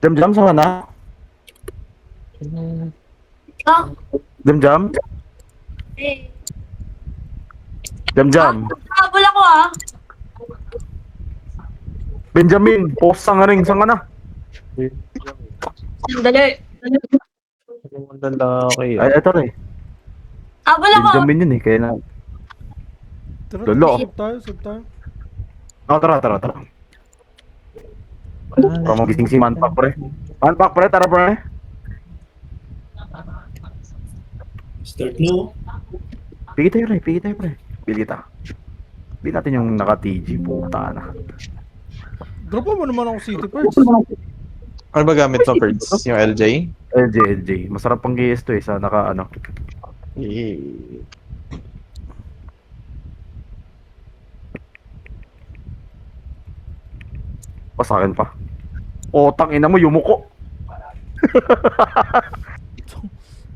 Jam-jam sa na? Ah, Jam-jam? eh. Jam-jam? Habol ako ah. Benjamin, post nga rin, saan ka na? Sandali. Lalaki Ay, eto rin. Habol ako. Benjamin yun eh, kaya na. Tara, Lolo. sub tayo. Tara. Para magising si Manpak, pre. Manpak, pre, tara, pre. Start no? Pigi tayo, pre. Bili kita. Bili natin yung naka-TG, puta na. Dropa mo naman ako City Perks. Ano ba gamit mo, Ferds? Yung LJ? LJ. Masarap pang GS to eh, sa naka, ano. Pa sa akin pa. O, tangina mo, yumuko.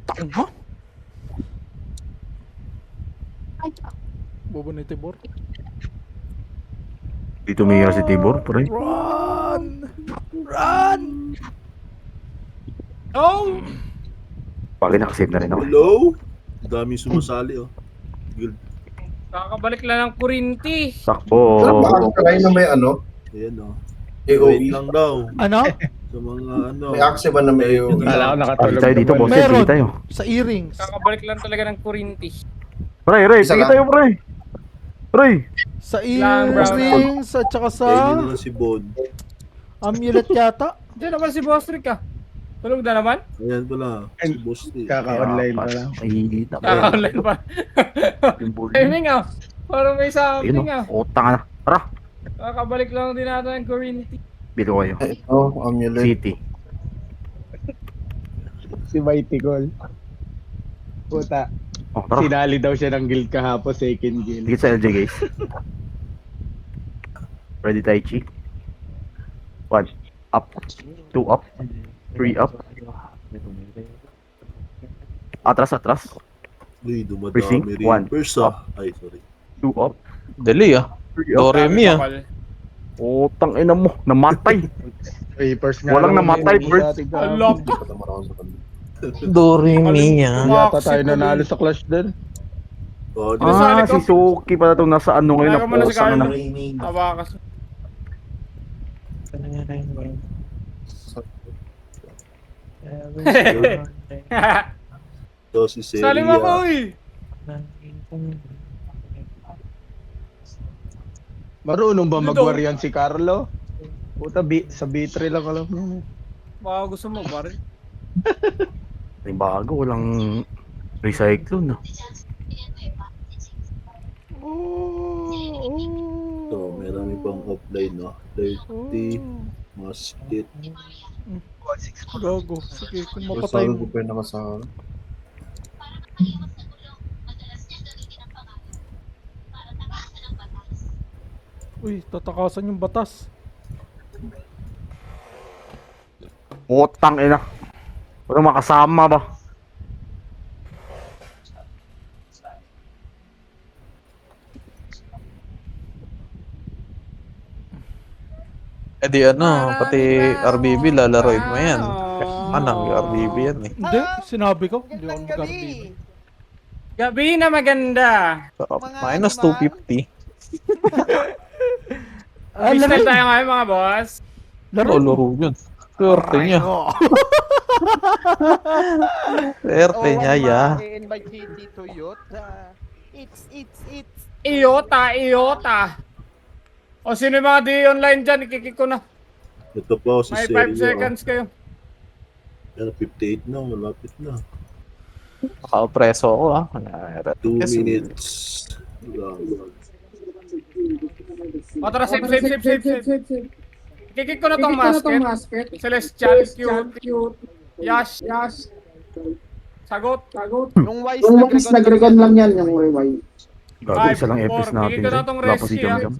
Tanga? Bobo ni Tibor. Dito tumira si Tibor, pre. Run! Oh! Pagi nakasave na rin ako. Hello? Dami sumasali oh. Guild. Kakabalik lang ng kurinti. Sakbo. Bakit try na may ano? Ayan oh. AOE? Wait lang daw. Ano? Sa mga ano. May access ba na may AOE? Kala ko Pagi tayo dito, boss. Meron. Sige tayo. Sa earrings. Kakabalik lang talaga ng kurinti. Pre, Isa sige lang. tayo, pre. Pre. Sa Lang, bro. earrings at saka sa Kaya nyo na si Bon. amulet yata. Diyan naman si Boss Rick ah. Tulog na naman? Ayan pala. Si Boss T. Kaka-online pa lang. Ay, Kaka-online pa. yung bully. Timing ah. Parang may Ayun something ah. o, utang na. Tara. Kakabalik lang din natin ng kurinti. Bilo kayo. Ito, amulet. City. Si Mighty Call. Puta, Oh, tara. sinali daw siya ng guild kahapon, second guild. Dikit sa LJ, guys. Ready, Tai Chi? 1 up. 2 up. 3 up. Atras. Uy, dumadami Precinct, rin. one. First ah. Ay, sorry. 2 up. Dali ah. 3 up. Doremi ah. Utang ina mo. Namatay. Papers nga Walang lang namatay, yung Bert. dati ka. Alok. Patamara ako sa kanila. Doremi ah. Yata tayo nanalo sa clash din. Oh, Nasali ko. Si Suki pala itong nasa ano ngayon. Kaya ka muna si Pusang Carlo. na. Tawakas. ito si Celia. Salim ako eh. Marunong ba Ano mag-warrior si Carlo? Puta, sa B3 lang alam niya. Baka gusto mo ba rin? May bago. Walang recycle na. Ito, marami pang offline no. 30, musket. Gago. Sige, kung Pero mapatay saan mo. ko pa yung nakasama? Uy, tatakasan yung batas. Utang ina. Walang makasama ba? Eh di ano, pati RBB lalaroin mo yan. Anang RBB yan eh. Hindi, sinabi ko. Hindi ako mag-RBB. Gabi na maganda. So, minus 250. Freestyle tayo ngayon mga boss. Oh, laro yun. Swerte niya. Swerte niya, ya. I-invite si Tito Yot. It's. Iota. O sino yung mga di online dyan, ikikik ko na. Ito po si May Celia. 5 seconds kayo. Yan, 58 na. Malapit na. Naka-preso ako ah. 2 Yes. minutes. O tara, save. Ikikik ko na tong basket. Celestial, cute. Yash. Sagot. Yung wise Yung mas nagregan lang yan, yung YY. Gago, isa lang FS natin. Bigyan ko na tong Wala pa si rescue, Jam Jam.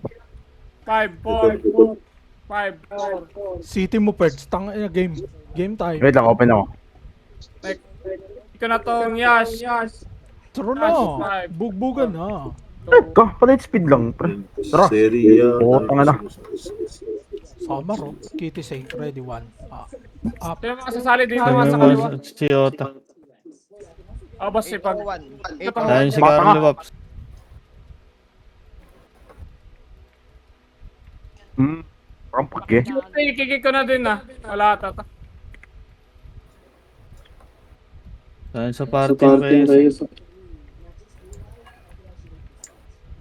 5, 4. City mo, Perks. Tanga na game. Game time. Wait lang, open ako. Ikaw na tong Yash. Taro na. Bugbugan na. Palit speed lang, pre. Tara. Seria. Oo, tanga na. Samar, oh. Kitty say, ready, one. Up. Sino mga sasali dito Sabi mga sa mo kaliwa? si Yota. Boss, sipag. 801. Ayun si Baka Carl nga. Luwaps. Parang pagke. Ikikik ko na din Wala ata. Ayun sa party ko kayo.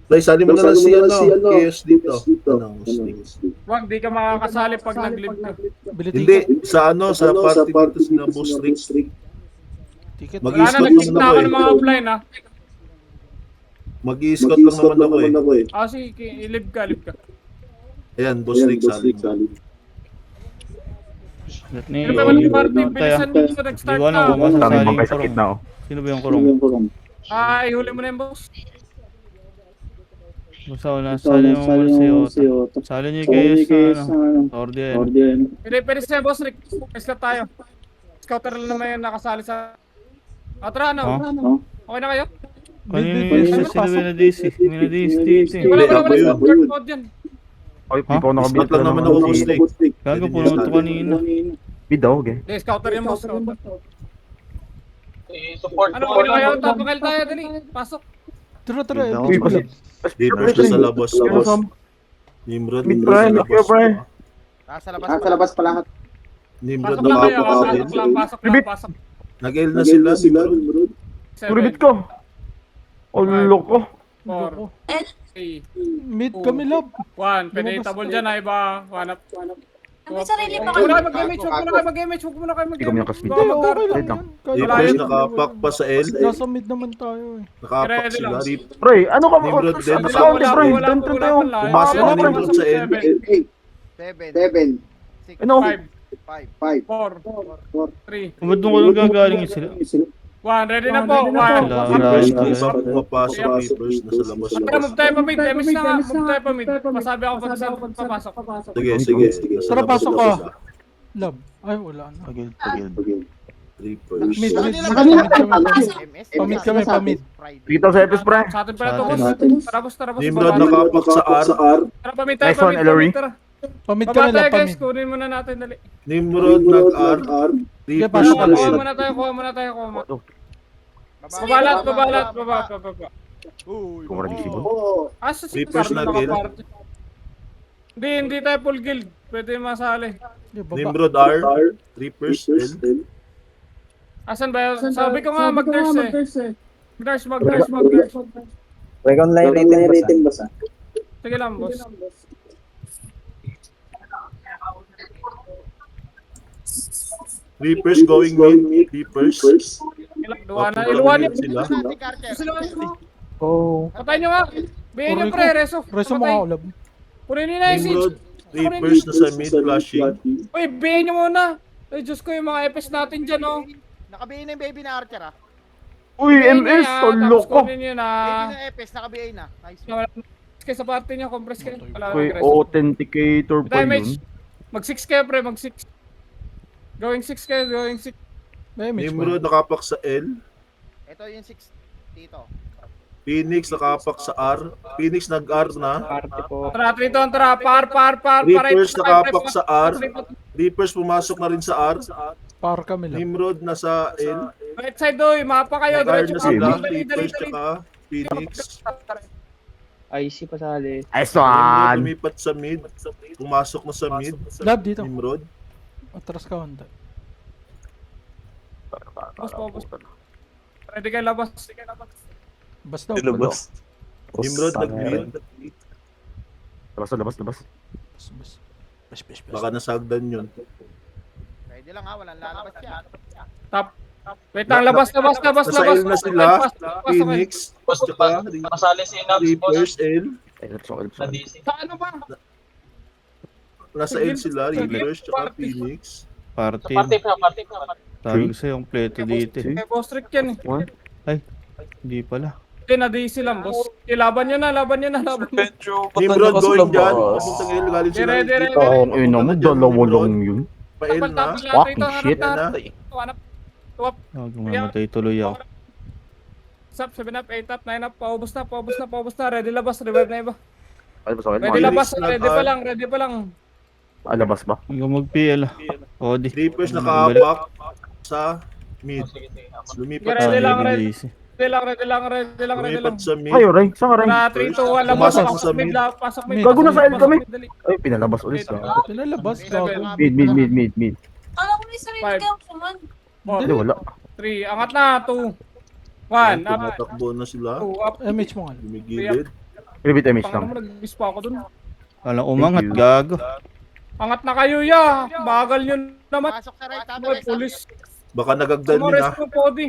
Dahil sali mo na lang si KS dito. Ano, Muslim. Wag, di ka makakasali pag nag-live ka. Ability Hindi, ko. sa party dito sa Boss Rick. Ticket. Mag- Wala na, Mag-i-scout nag-kick naman na ako ako eh. ng mga offline Mag-i-scout lang naman ako eh. Sige, i-live ka. Ayan, Boss Rick sali mo. Let ni Sino ba yung party? tayo. Bilisan mo sa nag-start Di ko alam na. kung Dami masasali bang yung kayo sa kurong. gitna, oh. Sino ba yung kurong? Ihuli mo na yung boss. Basta wala, sali mo muna si Yota. Sali niyo kayo sa Orden. Pwede siya, boss Rick. Scout tayo. Scouter lang naman yung nakasali sa... Tara, Okay na kayo? Kanina yung sila Minadisi. Minadisi dito. Wala Hindi, ako yun. Scout mode yan. Ay, di pa ako nakabit. Scout lang naman ako, Boss Rick. Gago puno ito kanina. Bid daw, okay. Hindi, scouter yung boss. Scouter. Ano, okay na kayo? Tapakal tayo, dali. Pasok. Tara. Uy, pasok. Dito siya sa labas, boss. Nimrod, Mid, nasa pre. labas. Lakyo, pre. Nasa labas pa lahat. Nimrod Pasok lang kayo. nakapaka din. Pasok. Nag-L na sila, Nimrod. Suribit ko. Olo ko. 4, 3, Mid kami, love. 1. Penetrable dyan, iba. One up. May sarili pa Huwag kami. muna kayo mag-damage. Huwag muna kayo mag-damage. Hindi kami nakaspeed. Ay, okay lang Wait lang. yan. Kaya Dito Wala is yun. nakapak pa sa L. Nasa mid naman tayo eh. Nakapak Ready sila. lang. Dito. Pre, ano ka? Nimrod din. Ano ka, pre? Dentro tayo. Pumasok na, Nimrod sa L. 7. 6. Ano? 5, 4, 3, Ba't doon ko lang gagaling sila? 1. Ready na po. 1. First na pumapasok. First nasa labas. Move tayo pa mid. Move tayo pa mid. Masabi ako pag saan papasok. Sige. Nasa Tara, labas pasok sila ka. sila. Love. Ay, wala na. Three first. Mid. MS. Pamid kami, pamid. Dito sa Epis, pre. Sa atin pala ito, boss. Tara, boss. Nimrod nakapak sa R. Tara, pamid tayo. Nice one, Ellery. Tara. Pamid Baba kami, tayo, love, guys. pamid. Kunin muna natin, dali. Nimrod nag-R. Three Okay, first pasok ka. na Kuha L. muna tayo. Oh, Babalat. kung ready si Bon. Asa si Reapers Carlo na guild. nakaparty? Hindi tayo full guild. Pwede masali. Di, baba. Nimrod R. Three first L. Asan ba yun? Sabi ko nga mag-nurse eh. Mag-nurse. Recon line rating basta. Sige lang, boss. Reapers going mid. Reapers. Iluwan niyo. Sila. Oh. Patay niyo nga. Bihin niyo pre, reso. Reso mo Patay. ako, love. Punin niyo na yung siege. Nimrod. Reapers na sa mid flashing. Uy, bihin niyo muna. Ay, Diyos ko yung mga FS natin dyan, oh. Nakabihin na yung baby na Archer ah. Uy, Bihin niyo MS. na, Olo tapos ko. kunin niyo na. Baby na FS, nakabihin na. Nice one. Kaya sa party niyo, compress kayo. Wala Uy, nang reso. authenticator pa Damage. yun. Mag-6 kayo, pre, mag-6. Going 6 kayo, going 6. Damage Nimrod pa. nakapak sa L. Ito yung 6 dito. Phoenix nakapak sa R. Phoenix nag-R na. Tara, Trito, tara. Par. Reapers nakapak sa R. Reapers pumasok na rin sa R. Par kami, love. Nimrod nasa L. Right side, oy. Mapa kayo. Nag-R Diretso na pa. sila. Dali. Reapers tsaka Phoenix. IC pasali. Nice Nimrod one. lumipat sa mid. Pumasok na sa mid. Love dito. Nimrod. Atras ka, Honda. Boss. Ready kayo labas. Basta. Ilabas. Nimrod nag-mid. Labas. Bas. Baka nasagdan yun. Pwede lang ha, walang lalabas yan. Top. Wait lang, labas. Nasa L na sila. Phoenix. Tsaka Reapers L. Sa ano ba? Nasa L sila. Reapers tsaka Phoenix. Party. Tawag sa yung pleto dito. eh. Eh, boss trick yan eh. Hindi pala. Hindi, na-DC lang, boss. Laban nyo na. Nimrod going dyan. Papuntang L. Galing sila. Dire. Oo, ayun naman. Dalawa lang yun. Pa L na. Fucking shit. Hanap. Mamatay tuloy ako. up, 7 up, 8 up, 9 up, paubos na, paubos na, paubos na. Ready labas, revive na iba. Ano ba sa akin? Ready labas, Phoenix ready pa lang, ready pa lang. Alabas ba? Ikaw mag-PL. Odi. Reapers nakapak sa mid. Lumipat sa Ready lang, mid. ready. Ready lang, ready lang, ready lang, ready lang. Lumipat sa mid. Ayo, Ray. Saan ka, Ray? Tara, 3, 2, 1, labas. Pumasok Pasok sa mid, mid. pasok mid. Gago na sa pasok L kami. mid, dali. Ay, pinalabas ulit. Pinalabas, gago. Mid. Kala ko may sarili Five. kang suman. Hindi, wala. 3, angat na, 2, 1, up, Tumatakbo na sila. 2, up. MH mo nga. Lumigilid. Repeat image Tanga lang. naman, nag-miss pa ako dun. Walang umangat, gago. Angat na kayo, ya. Bagal nyo naman. Pasok sa right, tama, Boy, right, police. Baka nagagdal Mo, din rest mo, Podi.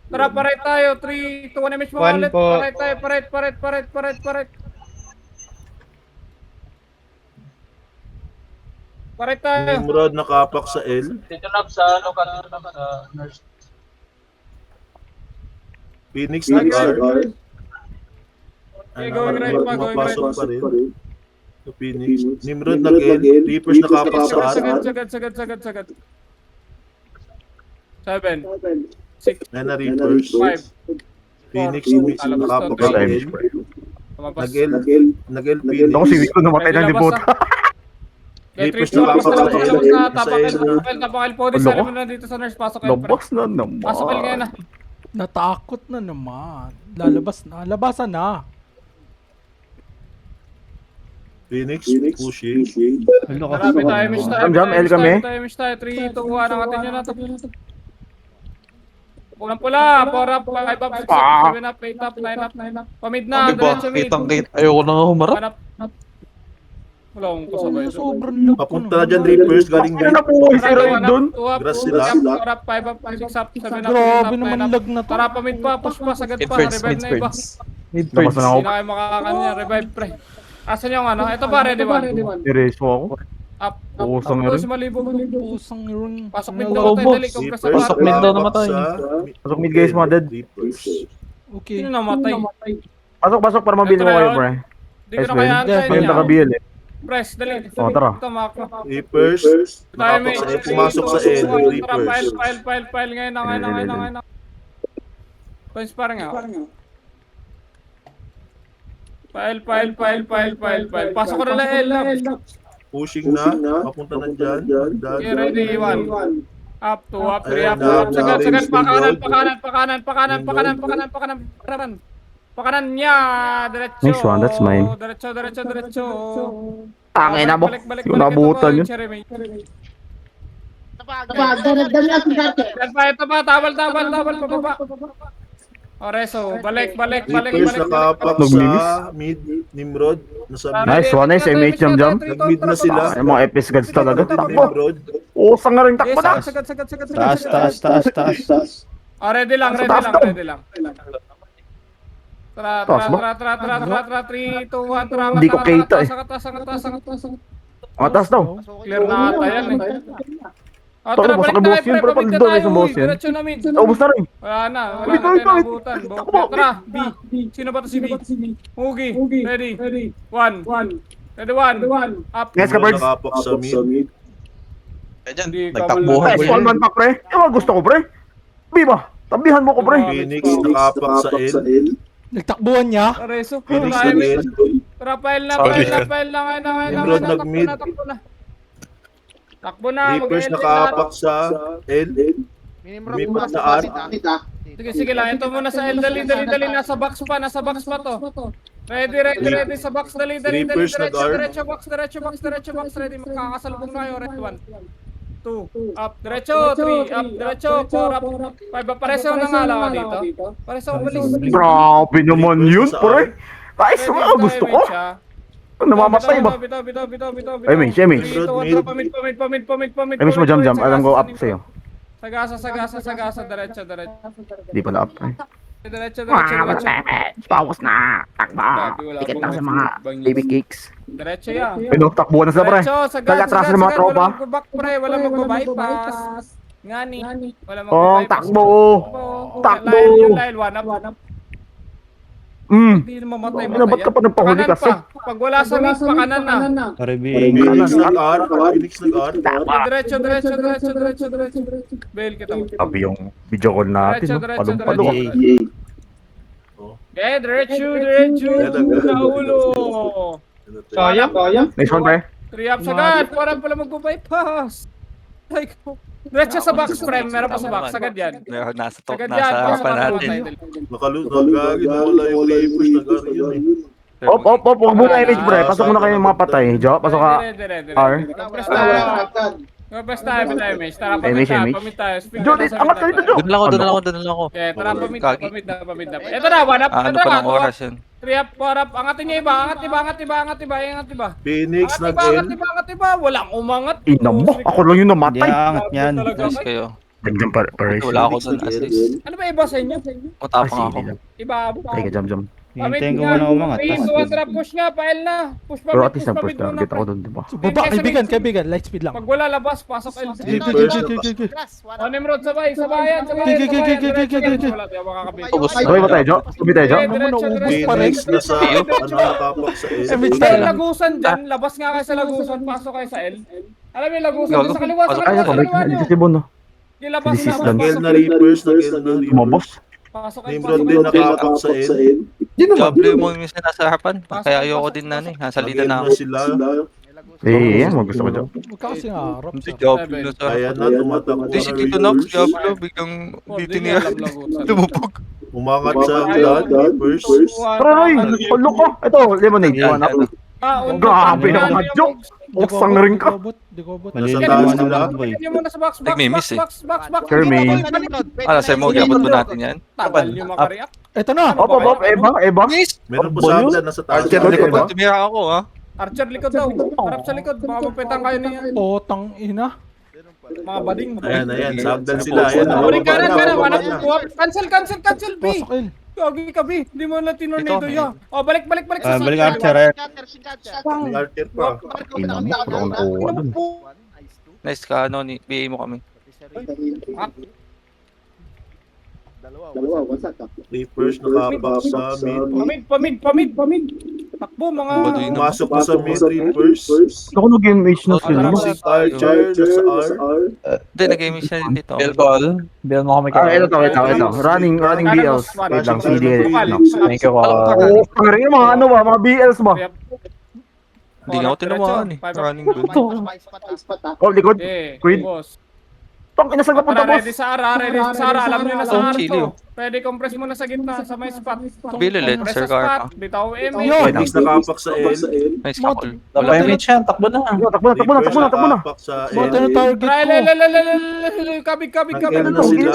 Tara, paret tayo. 3, 2, 1, image mo One ulit. po. Paret tayo, paret. Paret tayo. Nimrod nakapak sa L. Dito na sa ano ka sa nurse. Phoenix nag-R. Okay, going right pa, going right. Pumapasok pa rin. Sa Phoenix. Nimrod nag-L. Reapers nakapak sa R. Sagad. 7, 6, Ayan na Reapers. 5. Phoenix Alabas nakapak to. sa Image, L. pre. Tumabas. Nag-L Phoenix. Ako si Vico namatay ng libot. Reapers Labas nakapak sa L. na, Sa L. tapakil po. Di Ano sali ko? mo na dito sa nurse. Pasok kayo, pre. Labas na naman. Pasok kayo ngayon na. Natakot na naman. Lalabas na. Labasan na. Phoenix pushing. Ano ka? Marami tayo, miss tayo. Jam, L kami. 3, 2, 1, angatin nyo na ito. Pulang pula, 4 up, 5 up, 6 up, 7 up, 8 up, 9 up, pamid na, Diba? diretso mid. Kitang-kita. Ayoko na nga humarap. 1 up. Wala akong kasabay. Sobrang love ko Papunta na dyan Reapers galing Ano mid. na po si Ray doon? 2 up, Grass 4 sila. up, 5 up, 6 up, 7 up, 8 Grabe up, naman 9 up. lag na to. Tara, pamid pa, push pa, sagad Mid pa, friends, revive mid na iba. friends. Mid Labas friends. na ako. Hindi na kayo makakanya, revive pre. Asan yung ano? Ito pa, ready one. Erase mo ako. Up. Pusang na rin. Push malibog. Pusang ring. Pasok mid Ano, daw tayo, boss? dali. Kung Reapers kasama. Pasok mid daw namatay. Pasok mid guys, mga dead. Reapers. Okay. Sino namatay? Pasok para mabili mo kayo, pre. Hindi ko na Yes, kaya man. antay May niya. naka-BL eh. Press, dali. Oh, tara. Ito, makro. Reapers. Nakapak sa L. Pumasok sa L. Tara, Reapers. file. Ngayon na. Points pa rin nga. File. Pasok ko na lang L. Pushing na. Papunta na dyan. Okay, ready, 1. Up, 2, up, 3, Ayan up, na, up. Sagad. na-raise Pakanan niya. Diretso. Nice one, that's mine. Diretso. Tangin na mo. Balik. Yung nabutan yun. Jeremy. Tapag. Ito pa, tawal, pababa. Oreso, balik. Reapers nakapak sa mid. Nimrod. Nasa mid. Nice one, nice. MH jam. Nag-mid na sila. Ay, mga FS gods talaga. Takbo. Nimrod. Usang nga rin, takbo na. Sagad. Taas. Oh, ready lang. Tara, Taas ba? 3, 2, 1, tara. Hindi ko kita eh. Sangat. Mga taas daw. Clear na ata yan eh. Oh, Tara, basta ka-boss yun, pero pag doon ay sa boss yan. Diretso na mid. Ubus na rin. Wala na Wait. tayo nabutan. Tara, B. Sino ba to si B? Mugi. Ready. 1. Ready, 1. Up. Yes, ka, birds. Nakapak sa mid. Ayan, Hindi ka nagtakbuhan Nice ko one yun. man pa, pre. Yung gusto ko, pre. Biba. Tabihan mo ko, pre. Phoenix nakapak sa L. Nagtakbuhan niya. Reso. Phoenix Tara, nag-L. Tara, file na. Nimrod nag-mid. Takbo na. Reapers mag-end nakapak sa L. Minimum Lumipat pasok na mid, R. Sige lang. Ito muna sa L. Dali. Nasa box pa to. Ready. Sa box. Dali. Reapers nag-R. Diretso box. Ready. Makakasalubong na kayo. Red 1. 2. Up. Diretso. 3. Up. Diretso. 4 up. 5 up. Pareso na nga lang dito. Pareso ko bilis. Grabe naman yun, pre. Nice one. Gusto ko. Namamatay ba? Bitaw. Ay, Mitch. Pamid. Ay, Mitch mo jam. Alam ko up sa'yo. Sagasa. Diretso. Di pala up, pre. Diretso. Bawas na. Takba. Tiket lang sa mga baby cakes. Diretso yan. Ano, takbuhan na sila, pre. Sagad. Nag-atras ng mga tropa. Walang magbabak, pre. Walang magbabypass. Ngani. Walang Oh, magbabypass. takbo. Takbo. Yung Lyle, 1 up. Hindi na mamatay. Ano, ba't ka pa nagpahuli Pakanan kasi? pa. Pag wala sa mid, pakanan na. Phoenix nag-R. Phoenix nag-R. Diretso. Bail kita mo. Sabi yung video call natin. Diretso. Palong-palo. Okay, diretso. Sa ulo. Kaya? Nice one, pre. 3 ups agad. Parang pala mag-bypass. Ay, ko. Diretso sa box, friend. Meron pa sa box. Agad yan. Meron nasa Agad yan. nasa Pasok harapan ang natin. title. Nakalutagagi na wala yung Reapers. Nagari yun eh. Op. Huwag muna image, pre. Pasok muna kayo yung mga patay. Jo, pasok ka. Dire. R. Press tayo. Press tayo. Image. Tara, pamit tayo. Speed Jo, na sa angat ka dito, Jo. Doon lang ako. Okay, tara, pamit Kagi. na. Ito na, 1 up. Ano Ito pa na, ng oras yun? 3 up, 4 up. Angatin niya iba. Angat iba. Phoenix Angat iba. Walang umangat. Ina mo, ako lang yung Hindi namatay. aangat yan. Nice kayo. Jam, pares. Wala ako dun assist. Ano ba iba sa inyo? Matapang ako. Iba. Teka, jam. Hintayin ko muna umangat. 3, 2, 1, tara, push nga, pael na. Push pa Pero mid, at least na-first muna, target ako pre. dun, di ba? Baba, kaibigan. Light speed lang. Pag wala labas, pasok L. Okay. Grass, O, Nimrod, sabayan. Wala tayo makakabit. Sabay ba tayo, Jo? Sabay tayo, Jo? Phoenix na sa nakapak sa L. Image Dahil tayo. lagusan dyan, labas nga kayo sa lagusan, pasok kayo sa L. Alam mo yung lagusan dyan sa kaliwa, Ay, pabalik na. Dito si Bon, no? Yung labas This is na, done. Nag-L na Reapers. Tumabos. pasok kayo. Nimrod din nakapak sa L. Diablo mo yung nasa harapan. Kaya ayoko din na Nasa Nag-L lida na na ako. sila. Yan. Gusto ko, Jo. Huwag ka kasi harap. Hindi Diablo na sa Kaya harapan. na tumatakbo Hindi si na Tito Nox, Reapers. Diablo, biglang biti niya. Tumupog. Umangat sa blood. Reapers. Aray! Ulo ko! Ito, lemonade. Yan, One up. yan. Grabe naman, Jo! Oksang ring ka. Nasa Maliliit taas mo nila. ng boy. Hindi mo na sa box, Nagmi-miss eh. box. Kermit. Sa mo, gabot mo natin yan. Tagal nyo makareact. Ito na. Op, Eva. Meron po sa hagdan nasa taas. Archer, likod ba? Tumira ako ha. Archer likod daw. Harap sa likod. Baka mapitan kayo niya. Potang ina. Mga bading. Ayan. Sa hagdan sila. Ayan. Balik ka na. Nababa na. Cancel, B. Pasok il. Gagi ka, B. Hindi mo na tinornado Ito, ya. O, balik sa Balik side. Archer. May Archer pa. Ina mo, wala akong nakuha dun. Nice ka, BA mo kami. Reapers nakapak sa mid. Pamid. Takbo, mga... Baduy na. Pumasok na sa mid. Reapers. Ako nag-image na skill mo. Si Archer nasa R. Hindi, nag-game siya dito. Bill mo kami Ito. Running BLs. Wait lang, CD. Nox. Thank you, Oo, pare, mga ano ba? Mga BLs ba? Hindi nga ako tinamaan eh. Running build. Oh, likod. Quid. Boss. Tong, inasal ka punta, boss. Ready sa ara. Alam nyo na sa Oh, ara chili, to. oh. Pwede compress mo na sa gitna, sa may spot. Bili ulit, Compress Sir sa spot. Garka. Bitaw M. Phoenix nakapak sa L. Nice ka, Col. Wala yung match yan, takbo na. Takbo na. Reapers nakapak sa Mga L. target ko. Kabig. Nag-L na sila.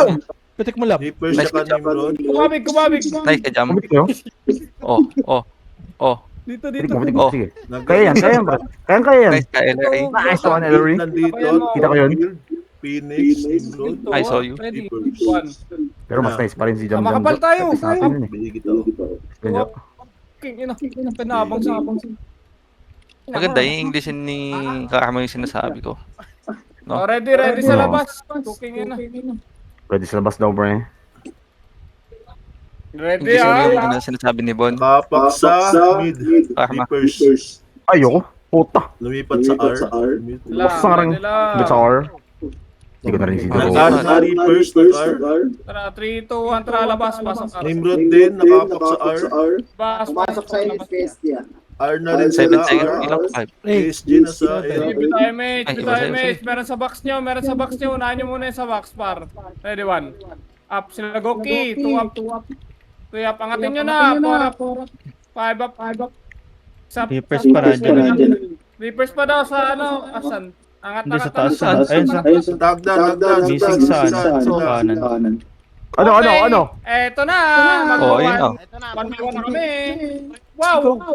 Pitik mo lang. Reapers Nice saka Nimrod. Kumabig. Nice ka, Jam. Kumit kayo? Dito. Titik Oh. mo. Sige. Kaya yan, bro. Kaya yan. Nice ka, LRA. Nice one, Ellery. Nandito. Kita ko yun. Phoenix, Nimrod. I saw you. Ready. Reapers. One. Pero mas nice pa rin si Jam Jam. Makapal tayo. Sa atin yun eh. Bili kita. Ganyan. King, pinabang sa abang. Maganda yung English ni Karama yung sinasabi ko. Oh, ready sa labas. Cooking na. Pwede sa labas daw, bro. Ready English yung sinasabi ni Bon. Nakapak sa mid. Karma. Reapers. Ayoko. Puta. Lumipat sa R. Oksang ring. Dito sa R. Hindi ko na rin si Jam. Nag-R na Reapers. Nag-R. Tara, 3, 2, 1, tara, labas. Pasok ka. Nimrod din. Nakapak sa R. Pasok sa labas. R na rin 7 sila. seconds. R. Ilang 5. PSG na sa L. Bitaw image. Ay, Meron sa box nyo. Unahan nyo muna yung sa box, par. Ready, 1. Up sila, Goki. 2 up. 3 up. Angatin nyo na. 4 up. 5 up. Reapers pa radyo. Reapers pa daw sa ano. Asan? Hindi sa taas. Angat. Ayun sa Tagdan. missing sa kanan. Ano? Eto na. Oh, ayun na. 1v1 na kami. Wow.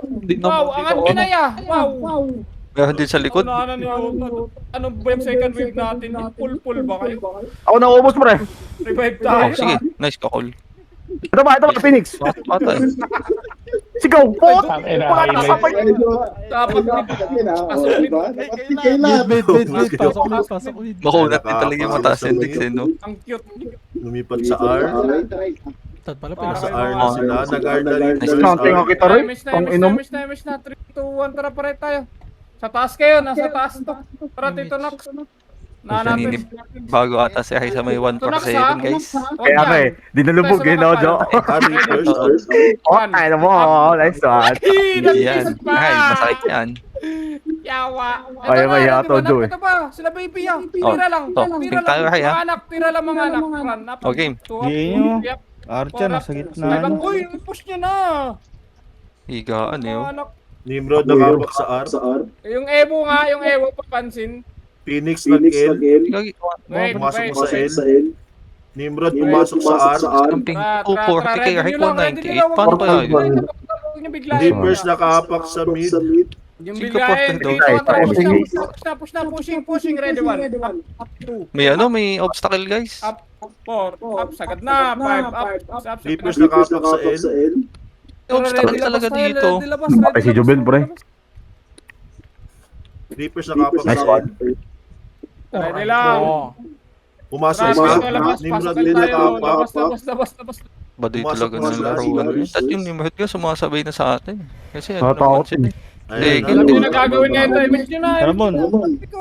Angat kinaya. Wow. Meron din sa likod. Ano ba yung second wave natin? Full ba kayo? Ako na ubos, bro. Revive Oh, tayo. sige. Nice ka, Col. Ito ba, Phoenix. Patay. Sigaw. Pot. Pakakasapay. Dapat Pasok mid. Makunat din talaga yung mataas index eh, no? ang cute. Lumipat sa R. Tad pala Nasa pinasa. R na sila. Nag-R na rin. Nice Counting ako kita rin. Ang inom. Damage na. 3, 2, 1, tara pare tayo. Sa taas kayo, nasa taas to. Tara, Tito Nox. Naninip. Bago ata si Ay sa may 1 Ito, for Nax, 7, ha? guys. Kaya nga eh, di nalubog eh, no, Jo? Reapers. Oh, tayo na mo, nice one. Yan. Ay, masakit yan. Yawa. Kaya nga yato, Jo eh. Ito pa, sila baby ah. Oh, Tira lang. to. Tira Tayo, lang. Ay, ha? Mga anak, tira lang mga anak. Run, up. Okay. Two up. Diin nyo. Yep. Archer, nasa gitna. Ay, ano. uy, push niya na. Higaan eh. Mga Oh. anak. Nimrod nakapak sa R. Yung Evo nga, yung Evo papansin. Phoenix nag-L. Gagi. Wait, Pumasok wait. mo sa L. Nimrod pumasok sa R. Something 240 kay Ay 198. Paano ba yun? Reapers nakapak sa mid. Yung Cinco bigayin. portion daw. Push na, pushing, ready one. Up, 2. May obstacle, guys. Up, 4. Up, sagad na. 5, up. Reapers nakapak sa L. Obstacle talaga dito. Ay, si Jubel, pre. Reapers nakapak Nice sa one. L. Ready lang. Pumasok Traffic sa na labas, Nimrod pasok din tayo. nakapak. Labas. Baduy Pumasok talaga na ng sila, laro. Reapers. At yung Nimrod nga sumasabay na sa atin. Kasi ano Nakatakot naman sila. Ayun, Hindi, Alam hindi. niyo na gagawin niya ito. Image nyo na. Karamon.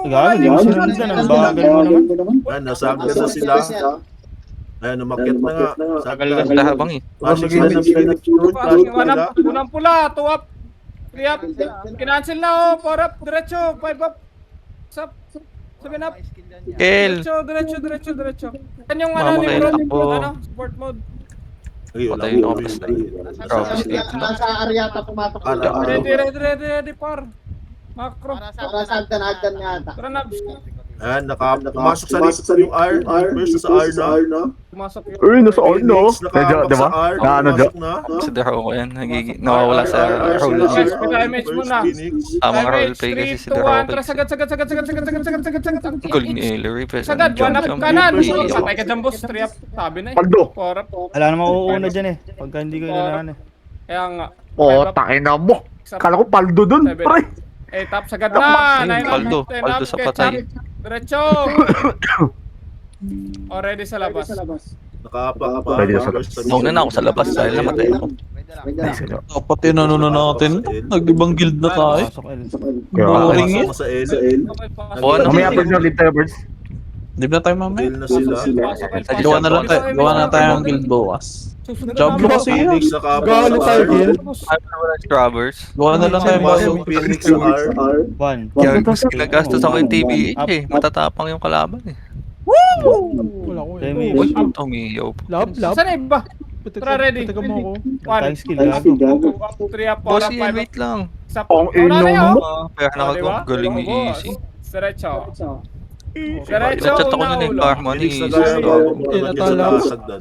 Gano'n, di mo sinundan. Ang bagal mo naman. Ayun, nasagad na sila. Ayun, umakyat na nga. Sagad. Tahabang eh. Pasok sila ng Phoenix Fruit. Unang pula, 2 up. 3 up. Kinancel na oh. 4 up. Diretso. 5 up. Up. 7 up. Kel. Diretso. Yan yung Mama, ni Kel, Bro. takbo. Sport mode. Ayun, Patay wala na ko ako. rin. Grabe, dito na. Sa Ariata pumatok. Ready, par. Macro. Para sa agdan nga ata. Tara na. Ayan, pumasok sa yung R. Reapers sa R na. Pumasok yun. Uy, nasa all, no? Phoenix Medyo, nakapak di ba? sa R. Na ano, Jo? Pumasok na. Sa the ko yan. Nawawala sa role Yes, niya. damage mo na. Tamang roleplay kasi si the Roleplay. Tara, sagad. Ang galing ni Ellery. Sagad, 1 up kanan. Patay ka dyan, boss. 3 up. Sabi na eh. Paldo. 4 up. Wala namang uuuna dyan eh. Pagka hindi ko inanahan eh. Kaya nga. Oh, tayo na mo. Kala ko paldo dun, pre. 8 up, sagad na. 9 up, Paldo. 10 Paldo up, sa catch patay. up. Diretso. Already sa labas. Nakapak pa. Pwede na sa labas. Nauna na ako sa labas dahil namatay ako. Nice, Jo. Dapat yun ano na natin. Nag-ibang guild na tayo. Pasok L. Kaya, Boring eh. Pumasok sa L. Buwan na mamaya sila. pa nyo ulit tayo, birds. Di ba tayo mamaya? L na sila. Gawa na lang tayo. Gawa na tayo ng guild bukas. Diablo kasi yun. Phoenix nakapak Galo sa tayo, R. Gil. Scrubbers. Gawa na lang tayo Pumasok bago. Phoenix sa R. 1. Kaya ginagastos ako yung TBH eh. Matatapang yung kalaban eh. Wala ko eh. Demi. Uy, tumiyaw. Lab. Saan na iba? Pataga- Tara, ready. pataga mo ako. Tayong 1, skill gago. 3 up, 4 Boss, up, 5 up. wait lang. Ang inom mo. Kaya nakago, galing ni Easy. Diretso. Chat ako nun eh, karma ni Phoenix Easy. nagagawa. Sagdan.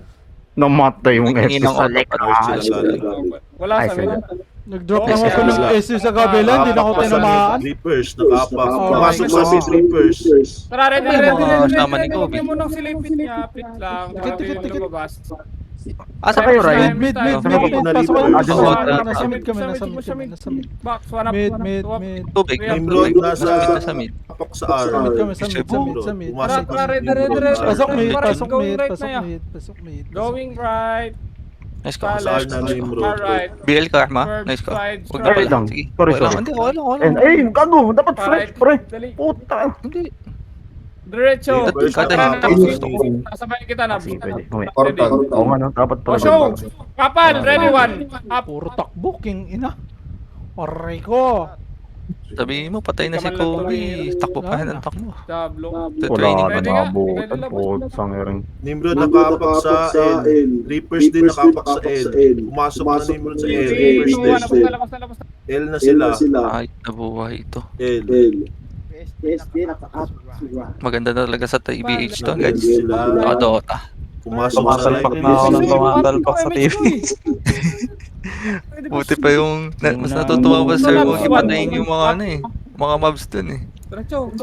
Namatay yung Tingin SS ng sa auto leg. Ayos sila galing. Wala Ay, sa sige. amin. Nag-drop lang Yes, ako ng yes. SU sa kabila, hindi na ako Nakapak sa tinamaan. mid. Reapers nakapak. Oh, Pumasok my sa God. mid Reapers. Tara, ready. Sama ni Huwag Kobe. niyo munang silipin niya. Pit lang. Tikit, tikit, tikit. Lumabas. Asa kayo, Ryan? Mid. Saan ka pa? Pasok kayo. Ah, dyan sa- Nasa mid kami, nasa mid kami, nasa mid. Box, 1 up. Mid. Tubig. Nimrod Tubig. nasa Nasa sa mid. kapak sa R. Sa mid kami, sa mid. Pumasok Tara, na ready. Pasok mid, Right, pasok going mid, right pasok na yan. mid, pasok mid. Going right. Nice ka. Sa R na Nimrod. Alright. BL karma. Nice ka. Huwag na Wait pala. lang. Sige. Sorry, Okay lang. sorry. Hindi, okay lang. And, ay, gago. Dapat fresh, pre. Dali. Puta. Hindi. Diretso. Reapers Kada nakapak gusto sa ko. mid. Sabay kita na. Sige, pwede. Mamaya. Ready. Oo nga, no? Dapat O pala. show. Kapal. Ready, 1. Up. Puro takbo, king ina. Aray ko. Sabihin mo, patay na si Kobe. Takbo pa ng takbo. Dablo. Sa Wala training. na Pwede nga. nabutan. Pwede Puta, sangiring. Nimrod nakapak sa L. Reapers din nakapak sa L. Pumasok na Nimrod sa L. Reapers 3, 2, 1. din. Labas. L na sila. Ay, nabuhay ito. L. Maganda na talaga sa TBH to, guys. Sila. Dota. Pumasok sa Tumatalpak line. na ako ng tumatalpak sa TV. Buti pa yung, mas natutuwa pa sir kung ipatayin yung mga ano eh. Mga mobs dun eh. Diretso.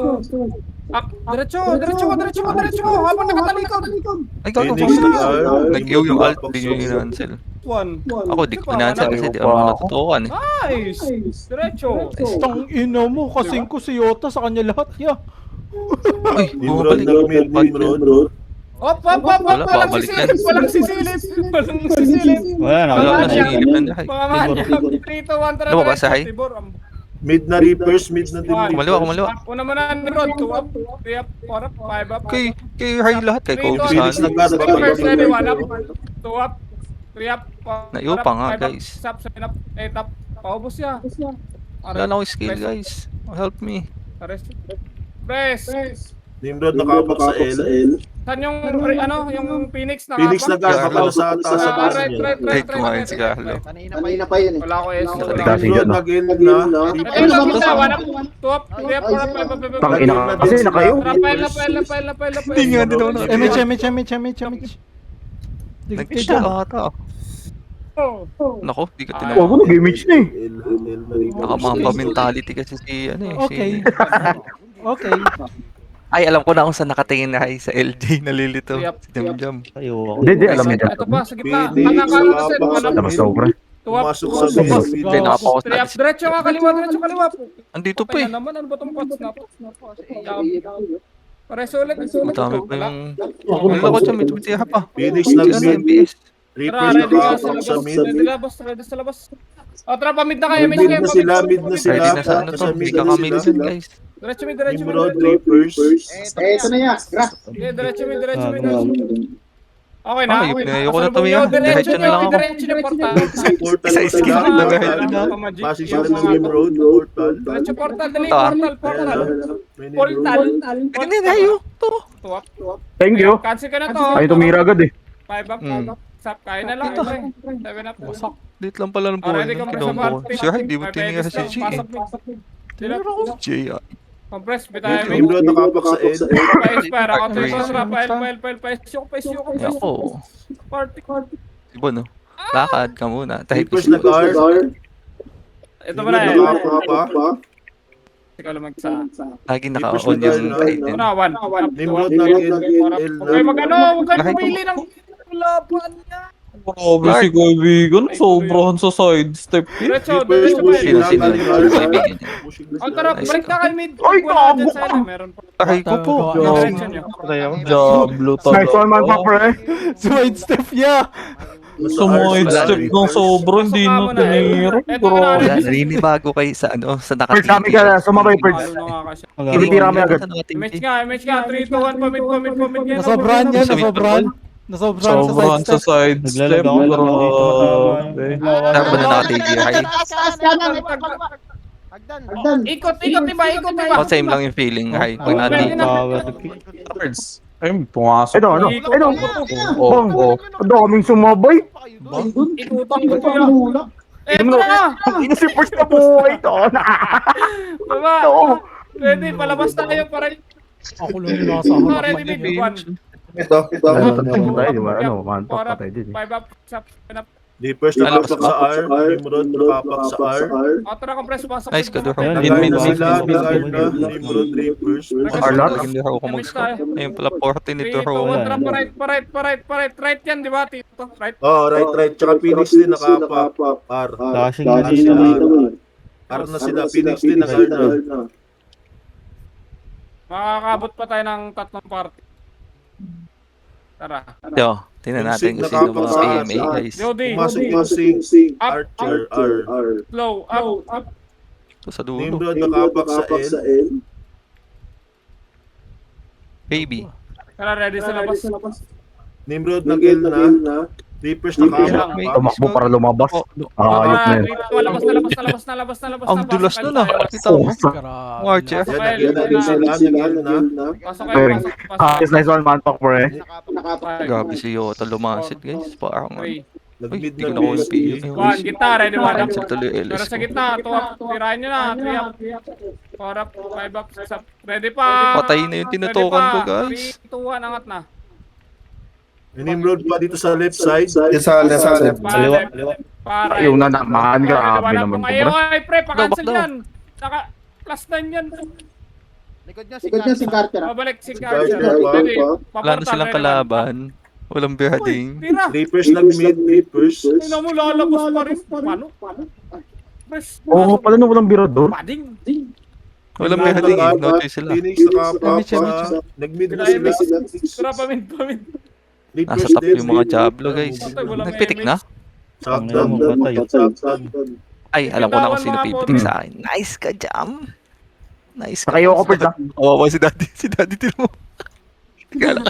Up. Diretso. Habang nakatalikod. Ay, gago Phoenix ko. nag-R. Nag-iw yung alt, Nimrod di nyo nakapak sa in-ansel. 1. Ako, di ko in-ansel kasi di ako natutukan eh. Nice. Diretso. Tang ina mo, kasing ko si Yota sa kanya lahat, ya. Uy, Nimrod bumabalik. nag-mid Nimrod. Op. Wala, Walang babalik sisilip. yan. Walang sisilip. Wala na. Wala Wala na siya. sinilip na lahat. Mga man. 3, 2, 1. Tara. Lumabas sa diretso. high? Tibor. Mid na Reapers, mid na din One. Kumaliwa, kumaliwa. Una mo na Nimrod, 2 up, 3 up, 4 up, 5 up. Kay high lahat kay Three, Kobe two, Phoenix San. nag-gas, baka First ready, 1 up, mag- 2 up, 3 up, 4 Naiyo up, pa nga, 5 up, guys. 6 up, 7 up, 8 up. Paubos siya. Wala na akong skill, guys. Help me. Press. Nimrod nakapak sa L. Saan yung, yung Phoenix na Phoenix nag-gas, Yeah, baka nasa taas sa taas right, niya. right, Ay, right, kumain right, si right. Carlo. Kanina pa yun eh. Wala ko S. Kasi Nimrod dyan, no? nag-L na. Ito Reapers yung nag-gas. isa, 1 up, 2 up, 3 up, 4 up, 5 up, 5 up. Tangina kasi na kayo. Rapel. Hindi nga din ako MH. Nag-shell ata. Nako, di ka Huwag tinawag. ko nag-image na eh. L na Reapers. Nakamamba mentality kasi si ano eh. Okay. Okay. Ay, alam ko na kung saan nakatingin na sa LJ nalilito. Yep. Si Jam. Hindi, alam niya dyan. Ito pa, sa gitna. Phoenix, Nakakala na set, 1 up, Labas daw, pre. 2 up, Pumasok 2 sa up, mid. Hindi, nakapokus 3 na. up, diretso nga, kaliwa. Andito pa Kaya eh. naman, ano ba itong pots na? Pareso ulit. Matami pa yung... Wala ko dyan, may tiha pa. Phoenix Ano, nag-mid. MBS. Reapers Ready ka sa nakapak sa labas. mid. Ready sa labas. O, tara, pamid na kayo. Mid na sila, mid na sila. Ready na sa ano to. Nasa Hindi mid ka na kami sila. dyan, guys. Diretso mid. Nimrod, Reapers. Ito na yan. Grass. Diretso mid. Okay na? Ayop na, ayoko na tumiya. Diretso na lang ako. Diretso na portal. Portal Isa na skill sila. na dahil na. Passing sila ng Nimrod, portal. Diretso portal, dali. Ah. Portal. May Portal. Nimrod. Hindi na tayo. To. Tuwak. Thank you. Cancel ka na to. Ay, tumira agad eh. 5 up. Sap, kaya na lang. 7 up. Wasak. Dito lang pala ng Already buhay. compress sa Kinombo ko. ball. Sir, hindi mo tinira si G eh. Tinira ko si G ah. Compress, bitayan mo. Nimrod nakapak sa L. Pa-expire ako. Pa-SU. Ako. Party. Ibo no. Lakad ka muna. Tahit ko Reapers nag-R. Ito mo na eh. Nakapak pa. Ikaw lang magsa. lagi naka-on yung tahit din. Ano, 1. Nimrod nag-L na. Okay, mag-ano. Huwag kayo pumili ng laban niya. Grabe si kaibigan, sobrahan sa sidestep. Diretso Reapers pa. pushing Sino lang. kaibigan niya? Ang tara, Nice balik ka. na kay mid. Ay, Wala dyan sa ano, meron pa. Aray ko po. Diretso niyo. Diablo Nice one man pa, talaga. pre. Side step niya. Sa sidestep ng sobra, hindi na tinira. Wala, Grabe. naninibago kayo sa ano, sa Perds, kami nakatingin. ka na. Sumabay, Perds. Ano nga kasi. Tinitira kami agad. Image nga. 3, 2, 1, pamid. Nasobrahan niya, nasobrahan. Nasobrahan sa Sobrahan side sa step. sidestep. Naglalag ako lang dito matama. Grabe. Saan ba na nakatingin kayo? Taas kanan. Hagdan. Ikot iba. O, same lang yung feeling. Hay, pag natin. Power. Cards. Ay, pumasok. Ito, ano? Ito. Bang. Ang daming sumabay. Ikutan ko yan. Eto na! Ino si Perds na buhay to. Diba? Ready, palabas tayo para Ako lang yung nasa harap ready niya. mid 1. Tayo, di ba? Ano, mantok pa tayo din. 5 up, sap, up. Reapers nakapak sa R. Nimrod nakapak sa R. O, tara, compress, pasok. Nice ka doon. Ayan, Nag-R Mid, na mid, sila. mid, Nag-R mid, na. mid. Nimrod, Reapers. Arlat? Hindi ako mag-score. Ayun pala, 40 nito 3, 2, 1, Rowan. tara, right yan, di ba? Tito, right? Oh, right. Tsaka Phoenix din nakapak. R. Dashing R na na sila. sila. R na sila. Phoenix din nag-R na. Makakabot pa tayo ng 3 party. Tara. Yo, tingnan natin kung sino mga PMA guys. Jody, Pumasok yung Sing. Archer. R. slow, up. Ito sa dulo. Nimrod nakapak sa L. Baby. Tara, ready sa labas. Nimrod nag-L na. Reapers nakapak pa. Tumakbo para lumabas. Ayop na yun. Labas na. Ang dulas nun ah. Kita mo. Grabe. Archer. Yan, nag-L din sila. Nag-L na. Pasok kayo, pasok. Nice one man pa, pre. Grabe si Yota lumasit guys. Parang ano. 3, Nag-mid Hindi ko na na ko yung BSP. 1, gitara, ready, 1 up. Cancel tuloy Pero LS sa ko. gitna, 2 up. Tirahin nyo na, 3 up. 4 up, 5 up, 6 up. Ready pa. Patay na yung tinutukan ko, guys. 3, 2, 1, angat na. May Nimrod pa dito sa left side. Sa left. Para. Ayaw na naman. Grabe naman to, Ayaw, pre. ay, pre, pa-cancel Back daw. yan. Naka, plus 9 yan. Likod niya si Carter. Pabalik si Carter, Carter. pa. Ready, Wala na paportal, silang ready, kalaban. Walang beheading. Tira. Reapers nag-mid. Reapers. Tingnan mo, lalabas pa rin. Paano? Press. Oo, pala na walang birador. Padding. Walang Nimrod beheading. nakapak. Notice sila. Phoenix nakapak pa. Nag-mid na sila. Tara, pamid. Reapers Nasa top din. yung mga Diablo guys. Patay, walang Nagpitik na? Saktan. Ang patay. Saktan. Ay, alam ko na kung sino Bitawan mga pipitik puro. sa akin. Nice ka, Jam. Nice ka. Nakayo ako, Pert, ah. Kawawa si Daddy. Si Daddy, tino mo. Tingala.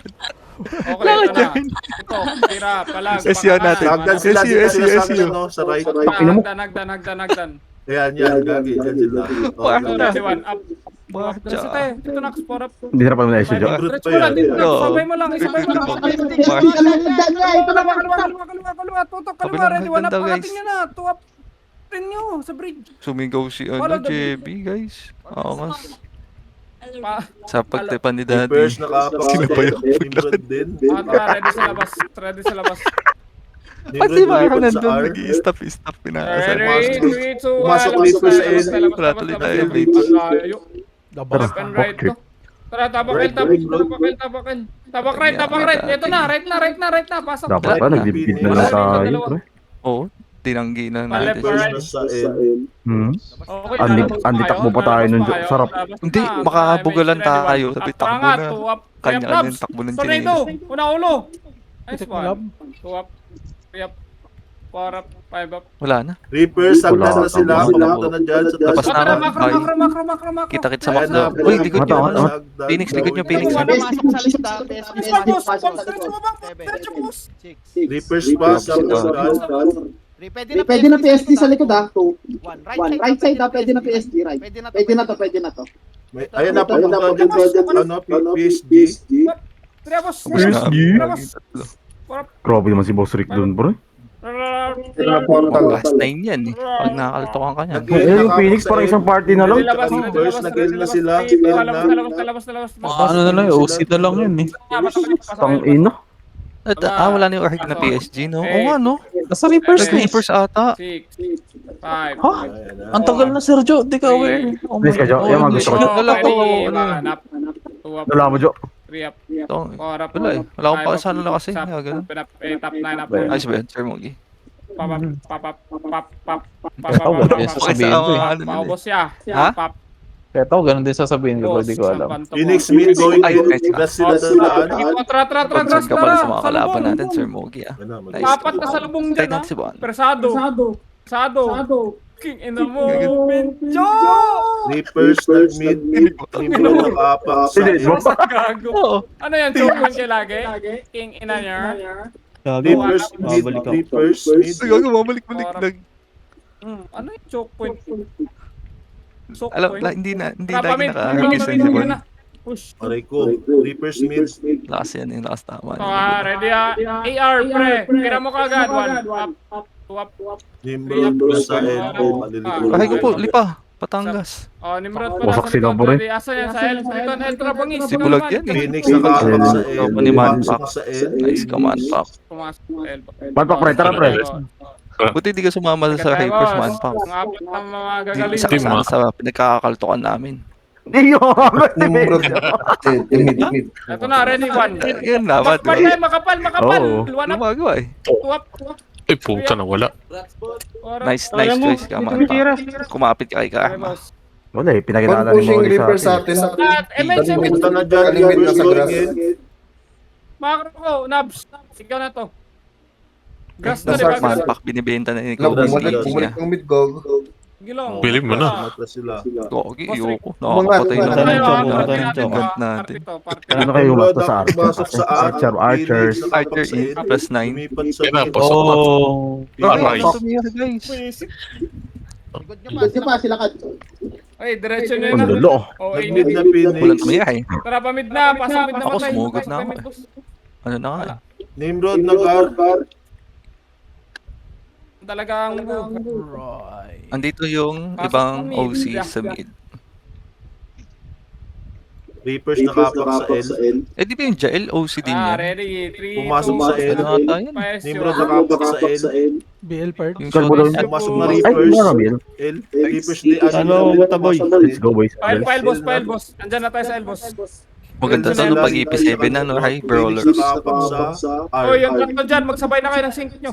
Okay, ito na. Ito, tira, palag. SEO natin. Hagdan sila, SU, dito sila sa SU. ano, sa right. Ino mo. Hagdan. Ayan, gagi. Diyan sila. Wah. Ito, ready, one, up. Bah, Dito sa tayo. Ito, Nax, for up. Hindi na pa mo na-issue, Jo. Diretso mo lang, dito, Nax. Yo. Sabay mo lang, isabay mo lang. Kaliwa, tutok, kaliwa, Kabilang ready, one, up. hagdan daw, guys. Pakatin nyo na, two up. Pin nyo, sa bridge. Sumigaw si Wala, JB, guys. Angas. Pa, Sa pagtipan ni Daddy. First nakapak Sino pa yung Nimrod din. ready sa labas, ready sa labas. Pati ba ako lumipad sa nandun? R. Nag-i-stop pinakasal. Ready, 3, 2, 1. Pumasok ulit po sa end. Wala tuloy tayo, mates. Labas. Left and right to. Tara, tabak right. Ito na, right na. Pasok. Dapat pa, nagbibigit na lang tayo, pre. Oo, tinanggi na Left natin. or First right. na sa end. Okay, Andi takbo pa tayo nun, Jo. Sarap. Hindi, makakabugalan tayo. Sabi, takbo na. Kanya-kanya yung takbo ng Tornado, chinelas. una ulo. Nice Pitik mo, lab. one. 2 up, 3 up, 4 up, 5 up. Wala na. Reapers, hagdan Wala, na sila. wala. Papunta na dyan sa Tapos taas. na. Makro. Kita-kit sa Ayan makdo. na, Uy, likod nyo. Mata, mata. Phoenix, likod nyo, Phoenix. Reapers pa sa hagdan. Pwede na PSD sa likod ha. 2, 1. Right side ha, pwede na PSD. Right. Pwede na to. Ayan na, papunta dyan sa PSG. 3 up, PSG. Grabe naman si Boss Rick dun, bro. Last 9 yan eh. Pag nakakaltokan ka niyan. Eh, yung Phoenix parang isang party na lang. Reapers, nag-end na sila. Labas. Ano na lang, OC na lang yun eh. Tang ina. Wala na yung org na PSG, no? Oo nga, no? Nasa Reapers na eh. Reapers ata. 6, 5. Ha? Ang tagal na, Sergio. Di ka aware. Oh my Please ka, Jo. God. Yung mga gusto ko. Dala ko. Wala mo, Jo. 3 up, Ito. 4 up. Wala eh. Wala akong pakasano na kasi. Kaya ganun. 8 up, 9 up. Ayos ba yan, Sir Mogi? Yes, sasabihin ko eh. Paubos siya. Ha? Pap. Kaya ako, ganun din sasabihin ko, pero di ko alam. Phoenix mid going Ay, in. nice. Plus sila dalaan. Tara. Concern ka pala sa mga kalaban natin, Sir Mogi, ah. Nice. Apat na salubong Tayo dyan, natin si Juan. Persado. King in the moment. Joe! Reapers nag-mid. Nimrod nakapak sa Hindi, end. Jo. Gago. Oo. Ano yan? Choke kayo lagi? King ina niya. Gago. Reapers mid. Babalik ako. Reapers mid. Gago, mabalik-balik. Ano yung choke point? Choke Alam, point? hindi lagi Rapamid. naka-argus na si Juan. Push. Aray ko. Reapers mid. Lakas yan yung lakas tama. Ready AR pre. Kira mo kagad. 1 up. 2 up. Nimrod plus sa end. Malilikod. Ay ko po, lipa. Patangas. Nimrod pa. Wasak sila, pre. Asa yan sa L? Ito na L. Trabangis. Si Bulag yan eh. Phoenix nakapak sa end. Opo ni Manpak. Pumasok sa end. Nice command pack. Pumasok sa L. Manpak, pre. Tara, pre. Buti di ka sumama sa Reapers man pack. Ang apat na mga Di gagaling. isa kasama sa pinagkakakaltokan namin. Hindi yun. Ito na, ready 1. Yan dapat. Makapal. Oo. 1 up. Gumagawa eh. 2 up. Ay, puta na wala. Nice choice ka man pack. Kumapit ka kay Karma. Wala eh, pinakilala ni Mori sa atin. At MH. Pumunta na dyan. Reapers going in. Makro ko, Nabs. Ikaw na to. Gas na Nasa rin. man pack binibenta na ni Cloud. Gilong. Bili mo na. Mata sila. Gogi, ayoko. Nakakapatay na Pumunta na yung choke, natin. pumunta na yung choke. Tingkat natin. Ano kayo Nimrod basta sa ang pumasok sa Archer? Archers. Archer in plus 9. Lumipat sa Kaya na, mid. pasok na. Oh. Aray. Guys. Likod nyo pa sila ka. Ay, diretso nyo Ang na. dulo. Oh, Nag-mid na Walang Phoenix. tumiyahe. Tara, pamid na. Pasok mid na Ako, patay. sumugod na ako. Ano na nga eh. Nimrod nag-R. Talagang Right. Andito yung Pasok ibang sa mid. OC sa mid. Reapers nakapak sa L. Eh di ba yung Jael OC din yan? ready. 3, Pumasok sa L. Ano ata yan? Nimrod nakapak sa L. BL part. Yung Kalbo daw shot. yun. Pumasok na Ay, Reapers. wala Bill. L. Reapers di Ano, Wata Boy? Let's go, boys. File boss. Andyan na tayo sa L, boss. Maganda to no pag EP7 na no, high brawlers. Phoenix nakapak sa R. Oh, yung tatlo dyan. Magsabay na kayo ng sync nyo.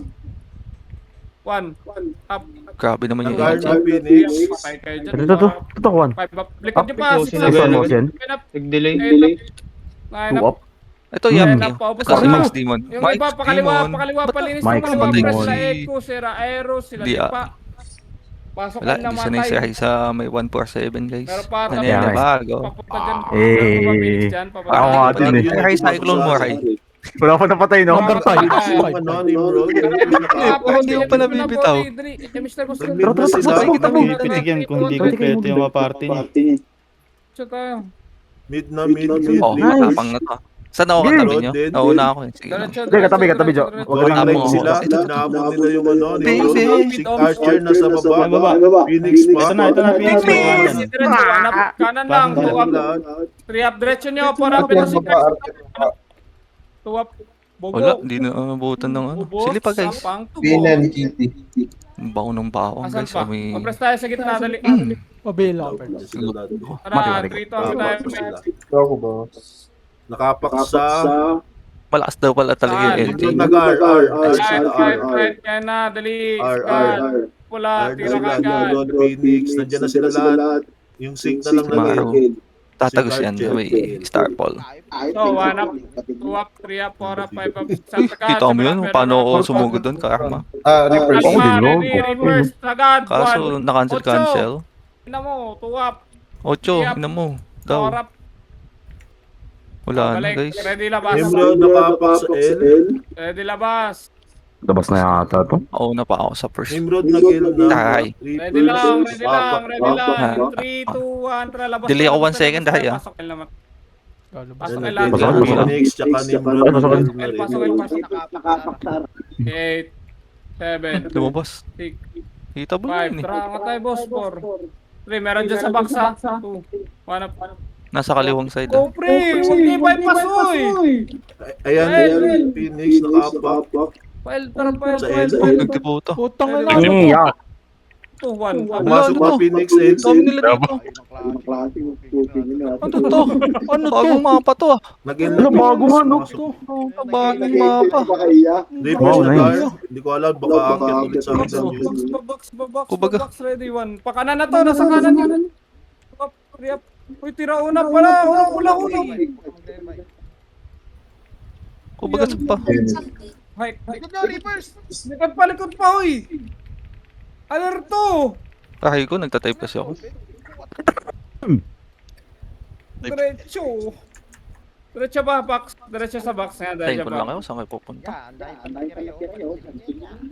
1 up. Grabe naman yung Nag-R EG. na Phoenix. Patay kayo dyan. Ito, Juan. 5 up. Likod nyo pa. Ano saan mo yan? 9 up. Nag-delay. 9 Two up. up. Ito Yami. Paubos Ito si na. Max Demon. Yung Mike iba, pakaliwa, Demon. palinis Mike ng mga Demon. press sila Echo, sila Aero, sila Di, Lipa. Pasok Wala, kayo di sanay si namatay. Rai sa may 147 guys. Meron pa ata. Ano yan, Kaya, bago. Papunta dyan. Eh, Meron pa ba Phoenix dyan? Papunta ako nga dyan. din eh. Rai, cyclone mo, Rai. Wala pa napatay, no? Number 5. Ano, Nimrod? Hindi ko pa nabibitaw. Mr. Boss. Nag-mid na sila. Sabay kita mo. Pitik yan kung di kompleto yung mga party niya. Siya tayo. Mid. Oh, matapang na to. Saan ako katabi nyo? Dead. Nauna ako eh. Sige. Diretso, Hindi, katabi, Jo. diretso, Huwag Going kang Tapos right mo. sila. Ito. Inaabot nila yung ano. Nimrod. Baby. Si Archer nasa Ay, baba. baba. Phoenix pa. Ito na, Phoenix. Diretso, diretso, hanap. Kanan lang, Pasok tuwap. Lahat. 3 up, diretso nyo, 4 up, si tuwap. Bogo. Wala, hindi na abutan ng ano. Ubos, Sili pa guys. sapang, tubo. Baon ng baon Asan guys. pa? May... Compres tayo sa gitna, dali. Pabila. Sila lahat. Tara, Mati, 3 to ang tayo. Sila. Nakapak sa Malakas daw pala talaga yung LJ. Nimrod nag-RR. Right, kaya na, dali. R. Scan. Pula, tira ka agad. Nimrod, Phoenix. Nandiyan na sila lahat. Yung sync na lang Maro. nag Tatagos yan sa may Star Ball. So, 1 up, 2 up, 3 up, 4 up, 5 up. Kita mo yun? Paano ako sumugod doon, Karma? Reverse. Kalma, Oh, dilog. ready, reverse, agad. Kaso, na-cancel. Ina mo, 2 up, Ocho, ina mo. 4 Daw. up. Wala na Balik, guys. ready labas. Nimrod nakapak sa L. Ready labas. Labas na yata to. Oo na pa ako sa first. Nimrod nag-L na. Taray. Ready lang, ready lang, ready lang. 3, 2, 1, tara labas. Delay tayo, ako labas 1 tayo, second, labas dahil, tayo, ah. pasok kayo naman. Lalabas. Pasok Yan, kayo lahat. Pasok, pasok. Phoenix, tsaka Nimrod. Pasok. Pasok kayo, pasok. 8, 7, Lumabas. 6, Kita ba 5. yun eh? Tara nga tayo, boss. 4. 3, meron dyan sa box ha. 2, 1 up. Nasa kaliwang side. Go, pre! Huwag niyo bypass, oy! Ayan, Phoenix nakapak. File, tara, file, Sa file, L. file. Nagtibuto. Putang ina. Yeah. 2, 1. Pumasok Ano pa to? Phoenix Dami L. nila dito. Ano to? Ano to? Bagong mapa to ah. Nag-L Ano, bago nga, no? Bagong mapa. Reverse Wow, na nice. guard. Hindi ko alam, baka akit ulit sa akin ng news. Box, Kumbaga. ready, 1. Pakanan na to, nasa kanan yun. Up, re-up. Uy, tira una pala. Ula. Kubaga sa pa. Likod pa, uy. Alerto. Kahay ko, nagtatype kasi ako. Diretso. Diretso ba, box? Diretso sa box nga, Tayin diretso ko lang ba? kayo, saan kayo pupunta?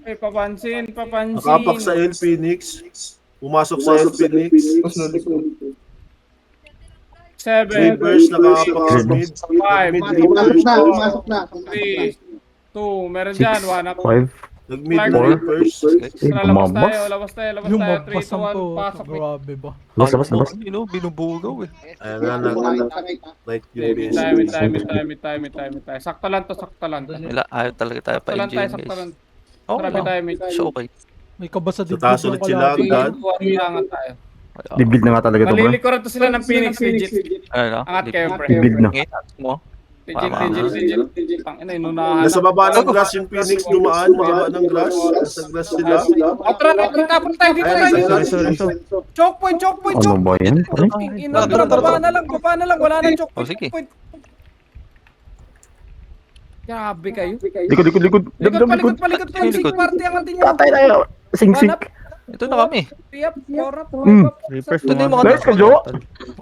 Ay, papansin. Nakapak sa L, Phoenix. Pumasok sa L, Phoenix. 7, Reverse nakapak sa mid. 5, Mid Pumasok reverse. na. 3, 2, meron dyan, 1 up. 5. Nag-mid Clark. reverse. Tara, labas tayo, 3, 2, 1, Lumabas ang pasok. Grabe ba? Labas. Binubugaw eh. Ayan na, like yung Mid base. time. Sakto lang to. Wala, ayaw talaga tayo Sakto lang tayo, pa-enjoy sakto lang. guys. Oo Marami tayo, mid. So okay. May kabasa Sa dito. taas ulit sila, agad. Angat tayo. Dibid na nga talaga to, bro. Malilikuran to sila ng Phoenix, legit. Ano? Angat kayo, pre. Dibid na. Ngayon, mo. Legit. Tangina, inunahan. Nasa baba ng grass yung Phoenix dumaan. Baba ng grass. Nasa grass sila. Tara, tapos tayo, dito tayo. Choke point. Ano ba yan? Pare? Tara, baba na lang. Wala nang choke Oh, sige. point. Grabe kayo. Likod. Palikot. Sing party ang atin nyo. Patay tayo. Sing. Ito na kami. Tiap, korap, Reapers, Ito na yung pumasok. mga Nice ka, Jo.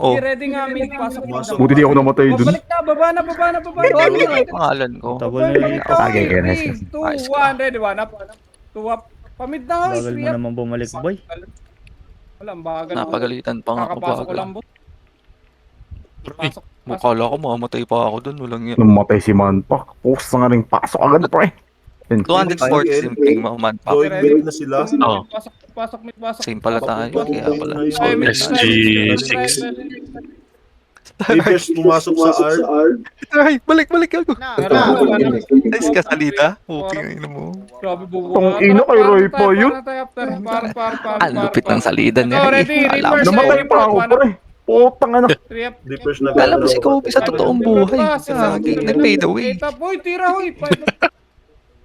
Oh, ready nga, min. Pasok Pumasok. Buti di ako namatay dun. Balik na, baba na. ano yung pangalan ko? Tabol na yun. Okay, nice. 3, 2, 1, ready, 1 up. 2 up. Pamid na, hoy. Bagal mo 3 up. naman bumalik, boy. Walang bagal. Napagalitan pa nga ako Kakapasok ko bagal. lang, boss. Pasok. Mukala ko mamamatay pa ako dun. Walang yan. Namatay si Manpak. Post na nga rin. Pasok agad, pre. 240 simping maman pa. Going mid na sila. Oo. Pasok. Same pala tayo. Kaya pala. Ay, mid, SG6. Reapers pumasok sa R. Ay, balik ako. Meron. Nice ka salita. Okay ang ino mo. Grabe, bubuka. Tong ino kay Roy pa yun. Ang lupit ng salida niya. Ready, eh. Alam reverse. mo. Namatay pa ako, pre. Putang ano. 3 up. Reapers na Alam mo si Kobe sa totoong buhay. Nag-fade away. Boy, tira, hoy.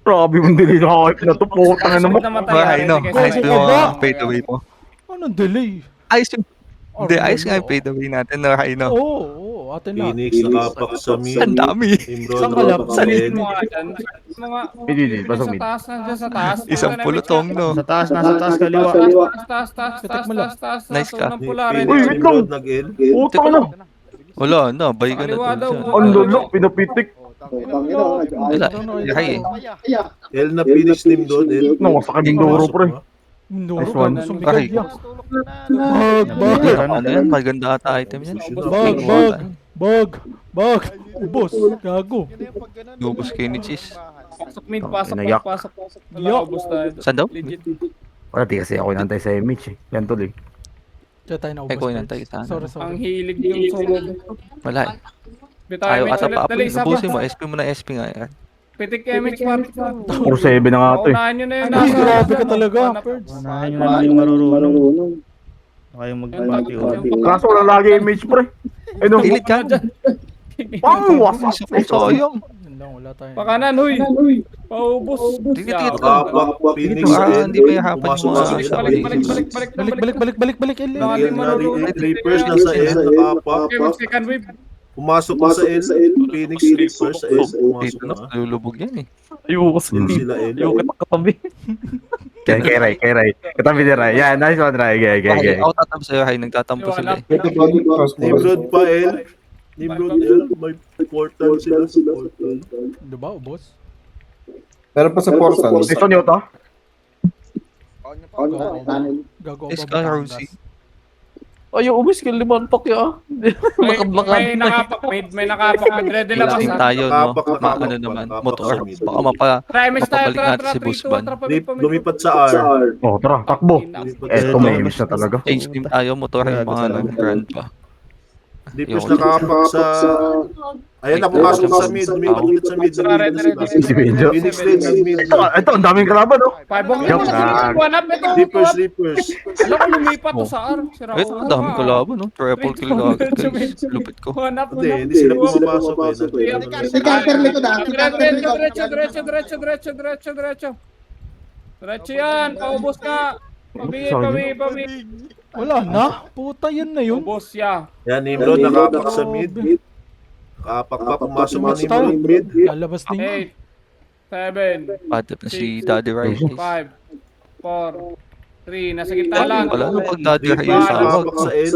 Grabe mong dili na hype na to. Putang ano mo. Ay, no. Ayos yung mga fade away mo. Anong delay? Ayos yung... Hindi, ayos nga yung fade away natin. Ay, no. Oo. Oh, atin na. Phoenix nakapak sa mid. Ang dami. Nimrod Saan ka lang? nakapak sa Sanin end. mo nga dyan. Mga Hindi, pasok sa mid. taas, nandiyan sa taas. Isang pulutong, no? Sa taas, nasa taas, kaliwa. Taas. Nice ka. Unang pula, Phoenix, ready. Uy, wait lang. Nimrod nag-L. Utang na. Wala, na. Bay ka na Kaliwa daw. dun. Ang lolo, pinapitik. Wala. Yahay eh. L na Phoenix Nimrod. L. Nakasakit yung duro, pre. Nuro Nice ka, one. gusto Aray. bigyan. Bag. Ano yan? Maganda ata item yan. Bag. Ubos. Gago. Lubos kayo ni Cheese. Pasok mid, Inayak. pasok. Wala, Yok. ubos tayo. Saan daw? Legit. Wala, di kasi ako inantay sa MH eh. Yan tuloy. Diyan tayo na ubos. Ay, ko inantay sa Sorry. Ang hilig yung sumog. Wala eh. Bitaw, Ayaw image ata ulit. pa. Dali, Ubusin mo. sabak. SP mo na SP nga yan. Pitik image par. Puro 7 na nga ito eh. Unahan nyo na yun. Ay, grabe ka talaga, Perds. Unahin nyo naman yung marurunong. Kayong magpati o. Kaso wala lagi image, pre. Eh no, Pilit ka. pang wasak. Sayang. Yun lang, wala tayo. Pakanan, huy. Paubos. Tingit. Nakapak Phoenix Ah, L. hindi pa yahapan Pumasok yung sa mga L. sa Balik. Lagi Nag-L na marunong. Reapers na sa L. Nakapak. Okay, second wave. Pumasok na sa L. Phoenix Reapers sa L. Pumasok Dito na. na. Lulubog yan eh. Ayoko L sila L. Kay Ray. Katabi ni Ray. Yan, nice one, Ray. Okay. Ako tatampo sa'yo. Hay, nagtatampo sila eh. Nimrod pa L. Nimrod L. May portal sila. Portal. Diba, ubos? Meron pa sa portal. Next one yun to. Gago Is ba ka, Batangas? Rosie? Ayaw, ubis ka liman pak ya. May nakapak mid. May nakapak mid. Ready lang Lasing basta. tayo, no? Nakapak, Ano nakapak, naman, nakapak motor. sa mid. Baka mapa... Try-miss tayo. Papabalik natin si Boss Van. Lumipat sa R. Oh, tara, takbo. Eto, may image na talaga. Change team tayo, motor yung mga nag-brand pa. Deepers nakapak sa... Ayan na, pumasok sa mid. Lumipat sa mid. Si Pedro. Phoenix Lane sa mid. Ito, ang daming kalaban, oh. Paibong Yup. one up ito. Deepers, Reapers. Alam ko lumipat to sa R. Sira Wait, ang dami ko laban, no? Triple kill ka agad, guys. Lupit ko. One up. Hindi sila pumapasok eh. Counter likod ah. Diretso. Diretso yan. Paubos ka. Pabigay. Wala na. Puta, yan na yun. Ubos ya. Yan, Nimrod nakapak sa mid. Nakapak pa, pumasok na Nimrod mid. Lalabas din yun. 8, 7, Patip na si Daddy Rice. 5, 4, 3. Nasa gitna lang. Wala na pag Daddy Rice Reapers sa tawag. nakapak sa L.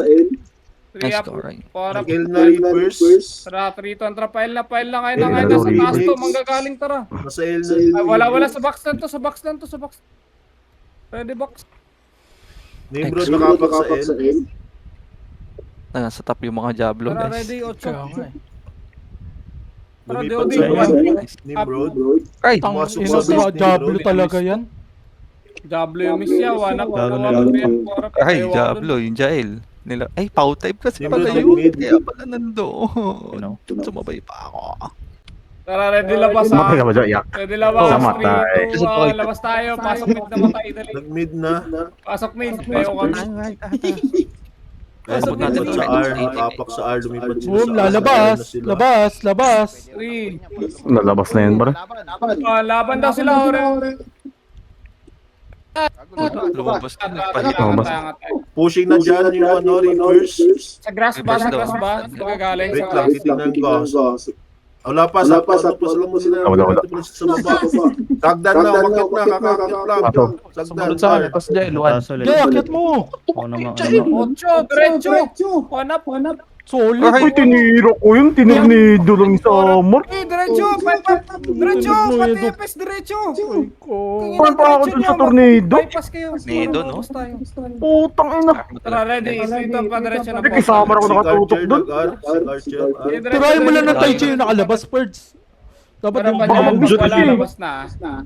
3 Nice up. go, right? 4 up. Nag-L na Reapers. Tara, 3 to. Antra, pail na kayo na ngayon. Nasa taas to. Manggagaling, tara. Nasa L na. Ay, wala. Sa box lang to. Ready box. Nimrod nakapak sa L. Nasa top yung mga Diablo, Tara, guys. ready, 8. Kaya nga eh. Tara, Lumipat Dodi. sa Nimrod. Right! Tang Pumasok ina, sa diba, mid, Diablo Nimrod. talaga yan. W miss niya. 1 up. Gago na 1 lang. up. Ay, Diablo, yung Jael. Nila, ay, pow type kasi Nimrod pala yun. mid. Kaya pala nandoon. You know? Sumabay pa ako. Tara, ready labas Matay ha. ka ba dyan? Yak. Ready labas. Namatay. 3, 2, 1. Labas tayo. Pasok mid na matay. Dali. Nag-mid na. Pasok mid. Tayo kami. Ayan, Pasok lumipat natin sa yung R. right. Nakapak sa R. Lumipat sila Boom, sa R. lalabas. Ayan na sila. Labas. 3. Nalabas na yun, pre. Laban daw sila. Lumabas na, nagpalit. Lumabas. Pushing na dyan yung Reapers. Sa grass ba? Nagagaling. Wait lang, titignan ko. Wala pa, sa sila mo sila. Wala. Sa baba. Sagdan na, wakit na, kakakit lang. Pato. Sagdan. Tapos dyan, Taas ulit. Kaya, akit mo. Ako naman, ano. 8. Diretso. 1 up. Solid. Uy, tiniro ko yun. Tinirnido lang sa amor. Diretso. 5 up. Diretso. Pati epes diretso. Paano pa ako dun sa tornado? Bypass kayo. Tornado, no? Putang ina. Tara, ready. Ito pa diretso na Hindi, kasama ako nakatutok dun. Tirahin mo lang ng Tai Chi yung nakalabas, Perds. Dapat Para yung pa baka dyan, mag-shoot wala siya. labas na.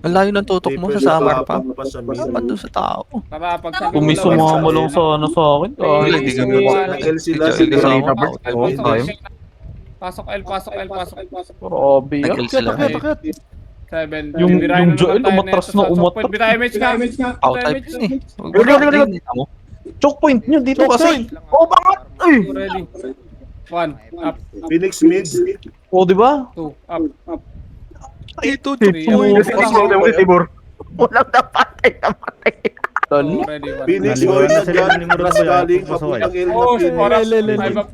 Ang layo ng tutok mo sa summer pa. Dapat doon sa tao. Para pag sabi Kung may mo labas sumama lang sa ano sa akin. Wala, hindi kami Nag-L sila. Hindi kasama. Pasok L. Grabe yan. Nag-L sila. Akit. 7. Yung Joel umatras na umatras. Bitay image ka. Pow type yun eh. Galing. Choke point nyo dito kasi. Oh, bakit? Ay! Ready. 1 up. Phoenix mid. O, di ba? 2 up. Ay, ito, Tibor. Walang napatay. Dali. Ready. 1. Phoenix Nalimutan mo na na sila dyan. ni Nimrod Ras Boy, ah. galing. Pasaway. Papuntang L na Oh, Phoenix. oras. 5 up.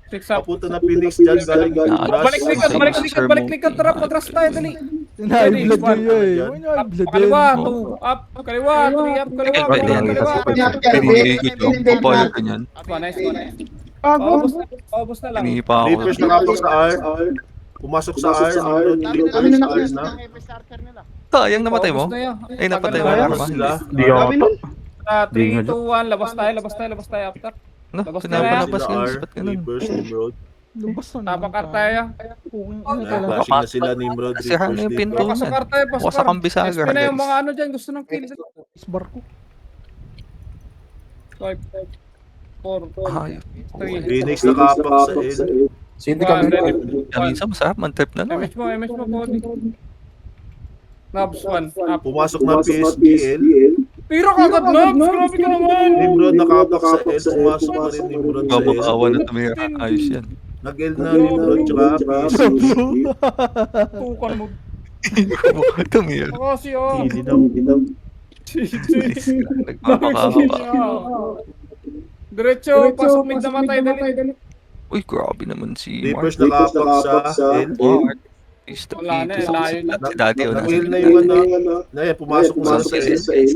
Six up. Papunta na Phoenix dyan, galing Balik likod, balik likod, balik likod. Tara, patras tayo, dali. Na-blood one. yun eh. Uy, na-blood Kaliwa, yun. 2 up, kaliwa, 3 up, kaliwa, Pwede kaliwa, yan. kaliwa. Pinigigit yung papayag ka niyan. Nice, nice. Paubos na lang. Pinigi pa ako. Reapers nakapak sa R. Pumasok sa R. Kami na R na. Sayang namatay mo. Paubos na yan. Ay, napatay mo. Kaya Arma. sila. Di ako to. 3, 2, 1, labas tayo after. No, Labas na pinapalabas Sila ka. R. Ba't ganun? Reapers, Nimrod. Lumabas na naman. Tapakar tayo. Flashing na sila, Nimrod. Sirahan na yung Reapers, pinto. Reapers. Pasakar tayo, Bukas sa Kambisaga, SP na yung guys. mga ano dyan, gusto ng kill. Isbar ko. 5, 4, Hayop. 3. Phoenix nakapak sa L. Hindi kami. Minsan masarap, man-trip na lang. MS mo, Cody. Nabs 1, up. Pumasok na PSG L. Tira kagad, Nabs! Grabe ka naman! Nimrod nakapak sa L. Pumasok na rin Nimrod sa L. Babakawan na tumira. Ayos yan. Nag-L na Nimrod tsaka PSG. Tukan mo. Tumira. Ako si O. Easy daw. Nagpapakawa. Diretso, pasok mid na matay, dali. Uy, grabe naman si Reapers Mark. nakapak sa L. Mark. Is the Wala na, layo na. Si Daddy o nasa Nag-L na yung ano. Na yan, pumasok na sa L.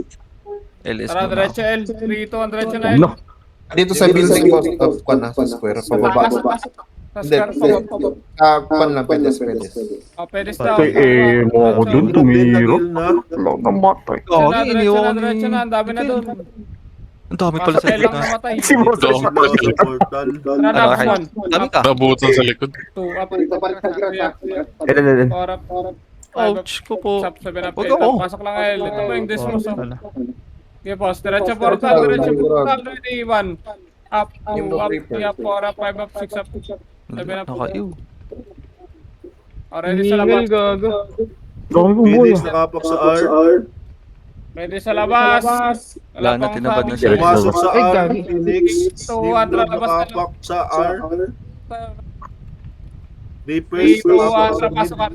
LS Tara, na diretso L. 3, 2, 1, diretso na L. Ano? Dito sa building boss of Kwan sa square, pababa. Hindi, Kwan lang, pedes. Pwede daw. Kay mo ako dun, tumiro. Wala namatay. Diretso na, ang dami na doon. Ang dami pala sa Pasok L likod lang na. namatay. Si Boss. Dong. Sa portal. Tara, Nabs Ay, 1. dami ka. Nabutan sa likod. 2, up. L. 4 up. Ouch ko po. Sub 7 up. Wag ako. Pasok lang L. Ito mo yung dismos. Wala. Okay, boss. Diretso portal. Ready, 1. Up, 2 up, 3 up, 4 up, 5 up, 6 up, 7 up. Nakaiw. Ready sa labas. Dami mo boy. Phoenix nakapak sa R. Ready sa labas. Wala na, tinabad na siya. Pumasok sa R. Phoenix. Atras, Nimrod labas na. nakapak sa R. Three, Reapers two, nakapak sa mid.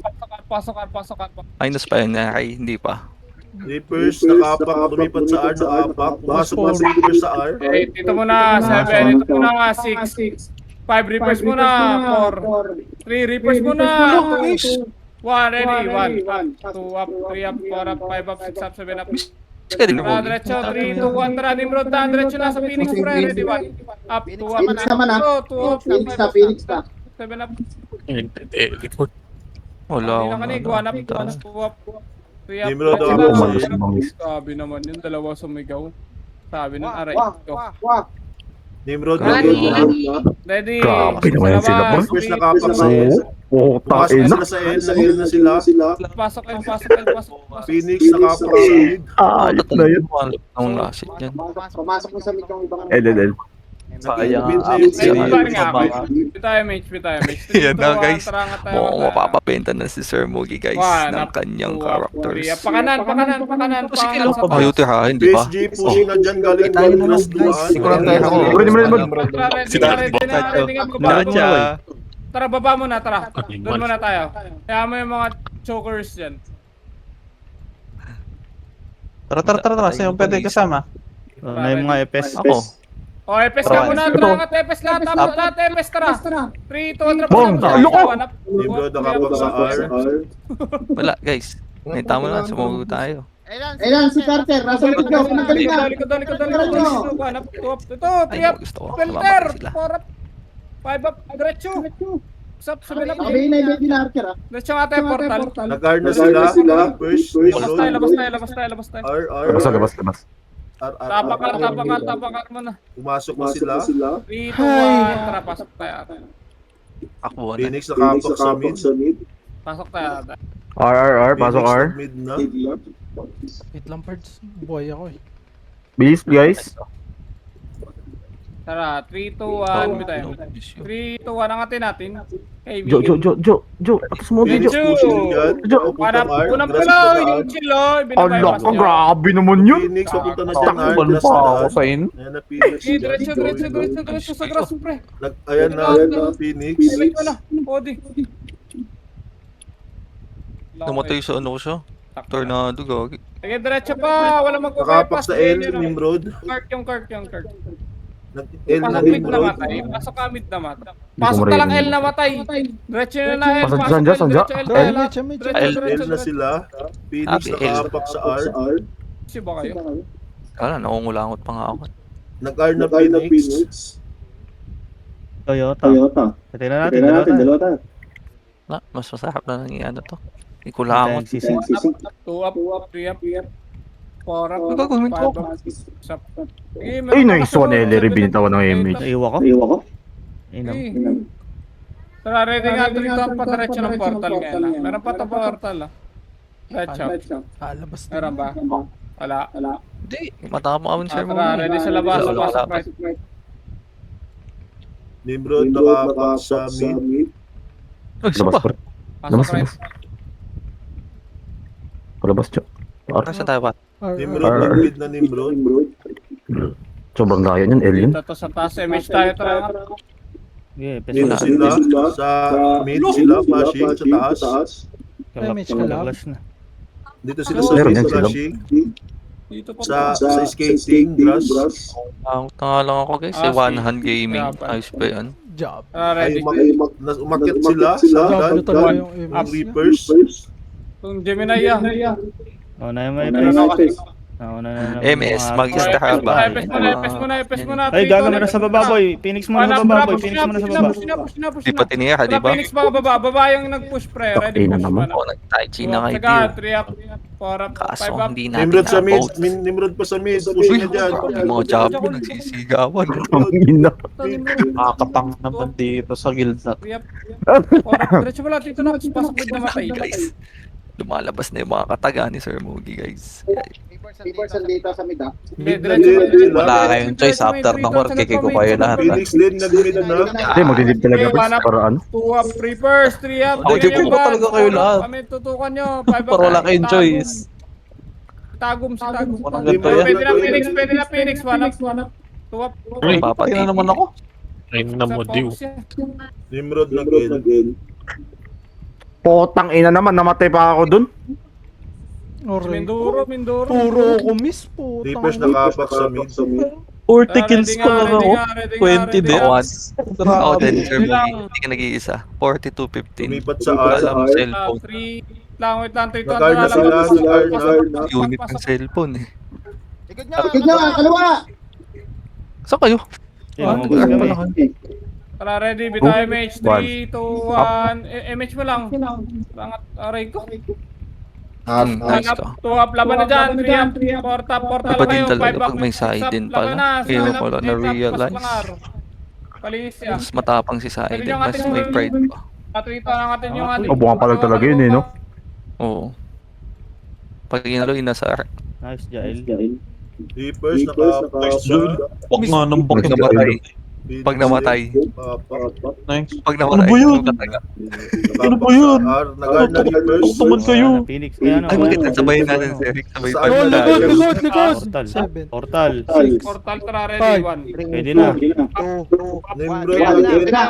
pasokan. Minus pa yun. Ay, hindi pa. Reapers nakapak. Lumipat sa R. Nakapak. Pumasok na si Reapers sa R. 8, ito muna, 7, ito muna, 6. 5 reapers muna, 4. 3 reapers muna, 2. 1, ready, 1. 2 up, 3 up, 4 up, 5 up, 6 up, 7 up. Sige din mo. Diretso, 3, 2, 1, tara, Nimrod na, diretso na sa Phoenix, pre, ready, 1. Up, 2 up, Phoenix naman, 2 up, Phoenix na. 7 up. Likod. Wala Hindi ako na kanig, 1 up, 2 up. 3 up. Nimrod Diretso ako, na. bangis, bangis. Sabi naman yun, dalawa sumigaw. Sabi ng aray. Nimrod Ready. na. Ready. Grabe naman sila, boss. Reapers nakapak sa L. Oo, Pumasok tain na na. sila sa L. Nag-L na sila. Pasok. Phoenix nakapak sa mid. Ayop na yun. Ang lasit yan. Pumasok mo sa mid yung ibang L. Sayang. Mid na yun Ay, sila. bari nga ako. Bitayo match. Yan na, guys. Mukhang mapapabenta na si Sir Mugi, guys, ng kanyang characters. Pakanan. Kasi kailangan pa kayo tirahin, di ba? PSG pushing na dyan galing Tayo doon naman, plus guys. 2. Ikaw lang tayo ako. Tara, baba muna, tara. Okay, Doon one. muna tayo. Kaya mo yung mga chokers dyan. Tara. Sa'yo pwede kasama. Na yung mga FS. Ako. O, epes ka muna. Tara, epes lahat. Lahat epes, tara. 3, 2, 1, Bong, loko! Nimrod nakapak sa R. Wala, guys. Naita mo na. Sumugo tayo. Ayan, si Carter. Nasa likod ko. Pinagaling ka. Likod. Ito, 3 up. Gusto ko. Pelter. Lumabas sila. 4 up. 5 up. Diretso. Sub, 7 up. Sabihin na ibig na Archer ah. Diretso nga tayo, portal. Nag-R na sila. Reapers. Labas tayo. R. Labas. Tapakar mo na. Pumasok na sila. 3, 2, 1. Tara, pasok tayo. Ako na. Phoenix nakapak sa mid. Pasok tayo. R. Pasok Phoenix R. nag-mid na. Wait lang, parts. Buhay ako eh. Bilis, guys. Tara, 3, 2, 1. Bitayo. 3, 2, 1. Angatin natin. Jo. Atas mo, Phoenix Jo. pushing dyan. Jo. Papuntang R. Unang Grass pala, na yung R. chill, oh. Ala ka, grabe naman yun. Phoenix papunta na dyan R. Takban Grass pa na ako R. sa in. Ayan na Phoenix. Diretso sa grass, pre. Ayan na Phoenix. Diretso na. Body. Namatay sa ano ko siya. Tornado, gagi. Sige, diretso pa. Wala Nakapak sa L. Nimrod. Kirk. Nag-L na Pasok mid Nimrod. namatay. Pasok ka mid namatay. Pasok ka lang L namatay. Diretso na na L. Pasok Pasok dyan, L. saan dyan? Diretso L. L, Diretso, medyo, diretso, medyo. diretso, L na sila. Phoenix L. nakaapak sa R. Si ba kayo? Wala, nakungulangot pa nga ako. Nag-R na Phoenix. Toyota. Patay na natin, dalawa tayo. Na, mas masarap na nang ano to. Ikulangot. Sisig. 2 up, 3 up, 4 up, Ano gagawin 5 ko? up. Sap. Ay, nice one, Ellery. Binitawan ng image. Naiwa ko. Inam. Tara, ready nga dito ang padiretso ng portal ngayon. Meron pa ito portal. Diretso. Labas na. Meron ba? Wala. Hindi, matama kami sir mo. Tara, ready sa labas. Wala, Pasok wala. right. Nimrod nakaapak sa mid. Ay, isa Labas pa. pa. Labas, Pasok right. labas. Palabas, Chok. Saan tayo ba? Nimrod, nag-mid na Nimrod. Sobrang layo niyan, alien. Dito to sa taas. MH tayo. Tara. Okay, Dito peso sila. Sa mid sila. Flashing sa taas. Image ka lang. na. Dito sila sa Meron mid. yan sila. Flashing. Dito pa. Sa skating. Grass. Ang tanga lang ako guys. Si One Hand Gaming. Grabe. Ayos pa yan. Job. Tara, Ay, ready. umakit sila. Sa Job, ano hagdan. talaga yung Ang image niya? Reapers. Itong Gemini ya. Oh, na may Ano kasi? na. MS, mag-start ba? Epes muna. Ay, gaga meron sa baba, boy. Phoenix muna sa baba, boy. Phoenix muna sa baba. Di pa tiniya, di ba? Phoenix baba. Baba yung nag-push pre. Ready Takina push naman. pa na. Oo, nag-Tai Chi na kayo. Saka, 3 up, 4 up, Kaso 5 up. hindi natin Nimrod sa mid. na-vote. Nimrod pa sa mid. Pushing na dyan. Yung mga jabo nagsisigawan. Ang ina. Nakakatang naman dito sa guild na. 3 up, 4 up. Diretso pala, dito na. Pasok mid namatay. Guys, lumalabas na yung mga kataga ni Sir Mugi guys. Reapers dito sa mid, ah. Wala kayong choice after ng war, kikiko kayo lahat. Phoenix din. Nag-mid na. Hindi, magdidib talaga, boys. Para ano? 2 up, Reapers, 3 up. Ako, di po talaga kayo lahat. Kami tutukan nyo. 5 up. Pero wala kayong choice. Tagum. Walang ganito yan. Pwede na Phoenix. 1 up. 2 up. Ay, papatay na naman ako. Ay, namodiw. Nimrod nag-L. Potang ina naman, namatay pa ako dun. Minduro. Puro ko miss po. Reapers nakaapak sa mid. 40 kills ko lang ako. 20 deaths. Ako din Sir Hindi lang. Mugi, hindi ka nag-iisa. 42-15. Lumipat sa R. Wala akong cellphone. 3 lang, wait lang. 3 to. Nag-R na sila. Nag-R na. Unit ng cellphone eh. Ikot nyo, kaliwa! Saan kayo? Yun, mga boss kami. Tara, ready. Bitaw MH. 3, 2, 1. MH mo lang. Langat. Aray ko. Nice ka. 2 up. Laban na dyan. 3 up. 4 top. 4 Iba din kayo. talaga 5 up. pag may side din pala. Kaya ko lang na-realize. Palinis siya. Mas matapang si Saiden. Mas may pride pa. Atrito na natin yung ating. O, buwan pa lang talaga yun eh, no? Oo. Pag inalo, inasar. Nice, Jael. Reapers nakaapak sa Huwag nga nang Pag bakit namatay. Pag namatay. Nice. Pag namatay. Ano ba yun? yung kataga. Ano ba yun? Nag-R na Reapers. Tuman kayo. Phoenix, kaya ano. Ay, bakit sabayin natin si Eric? Sabay Sa- pa Oh, tayo. Likod. Portal. 7. Portal. Portal. Tara, ready. 1. Pwede na. Nimrod Pwede na.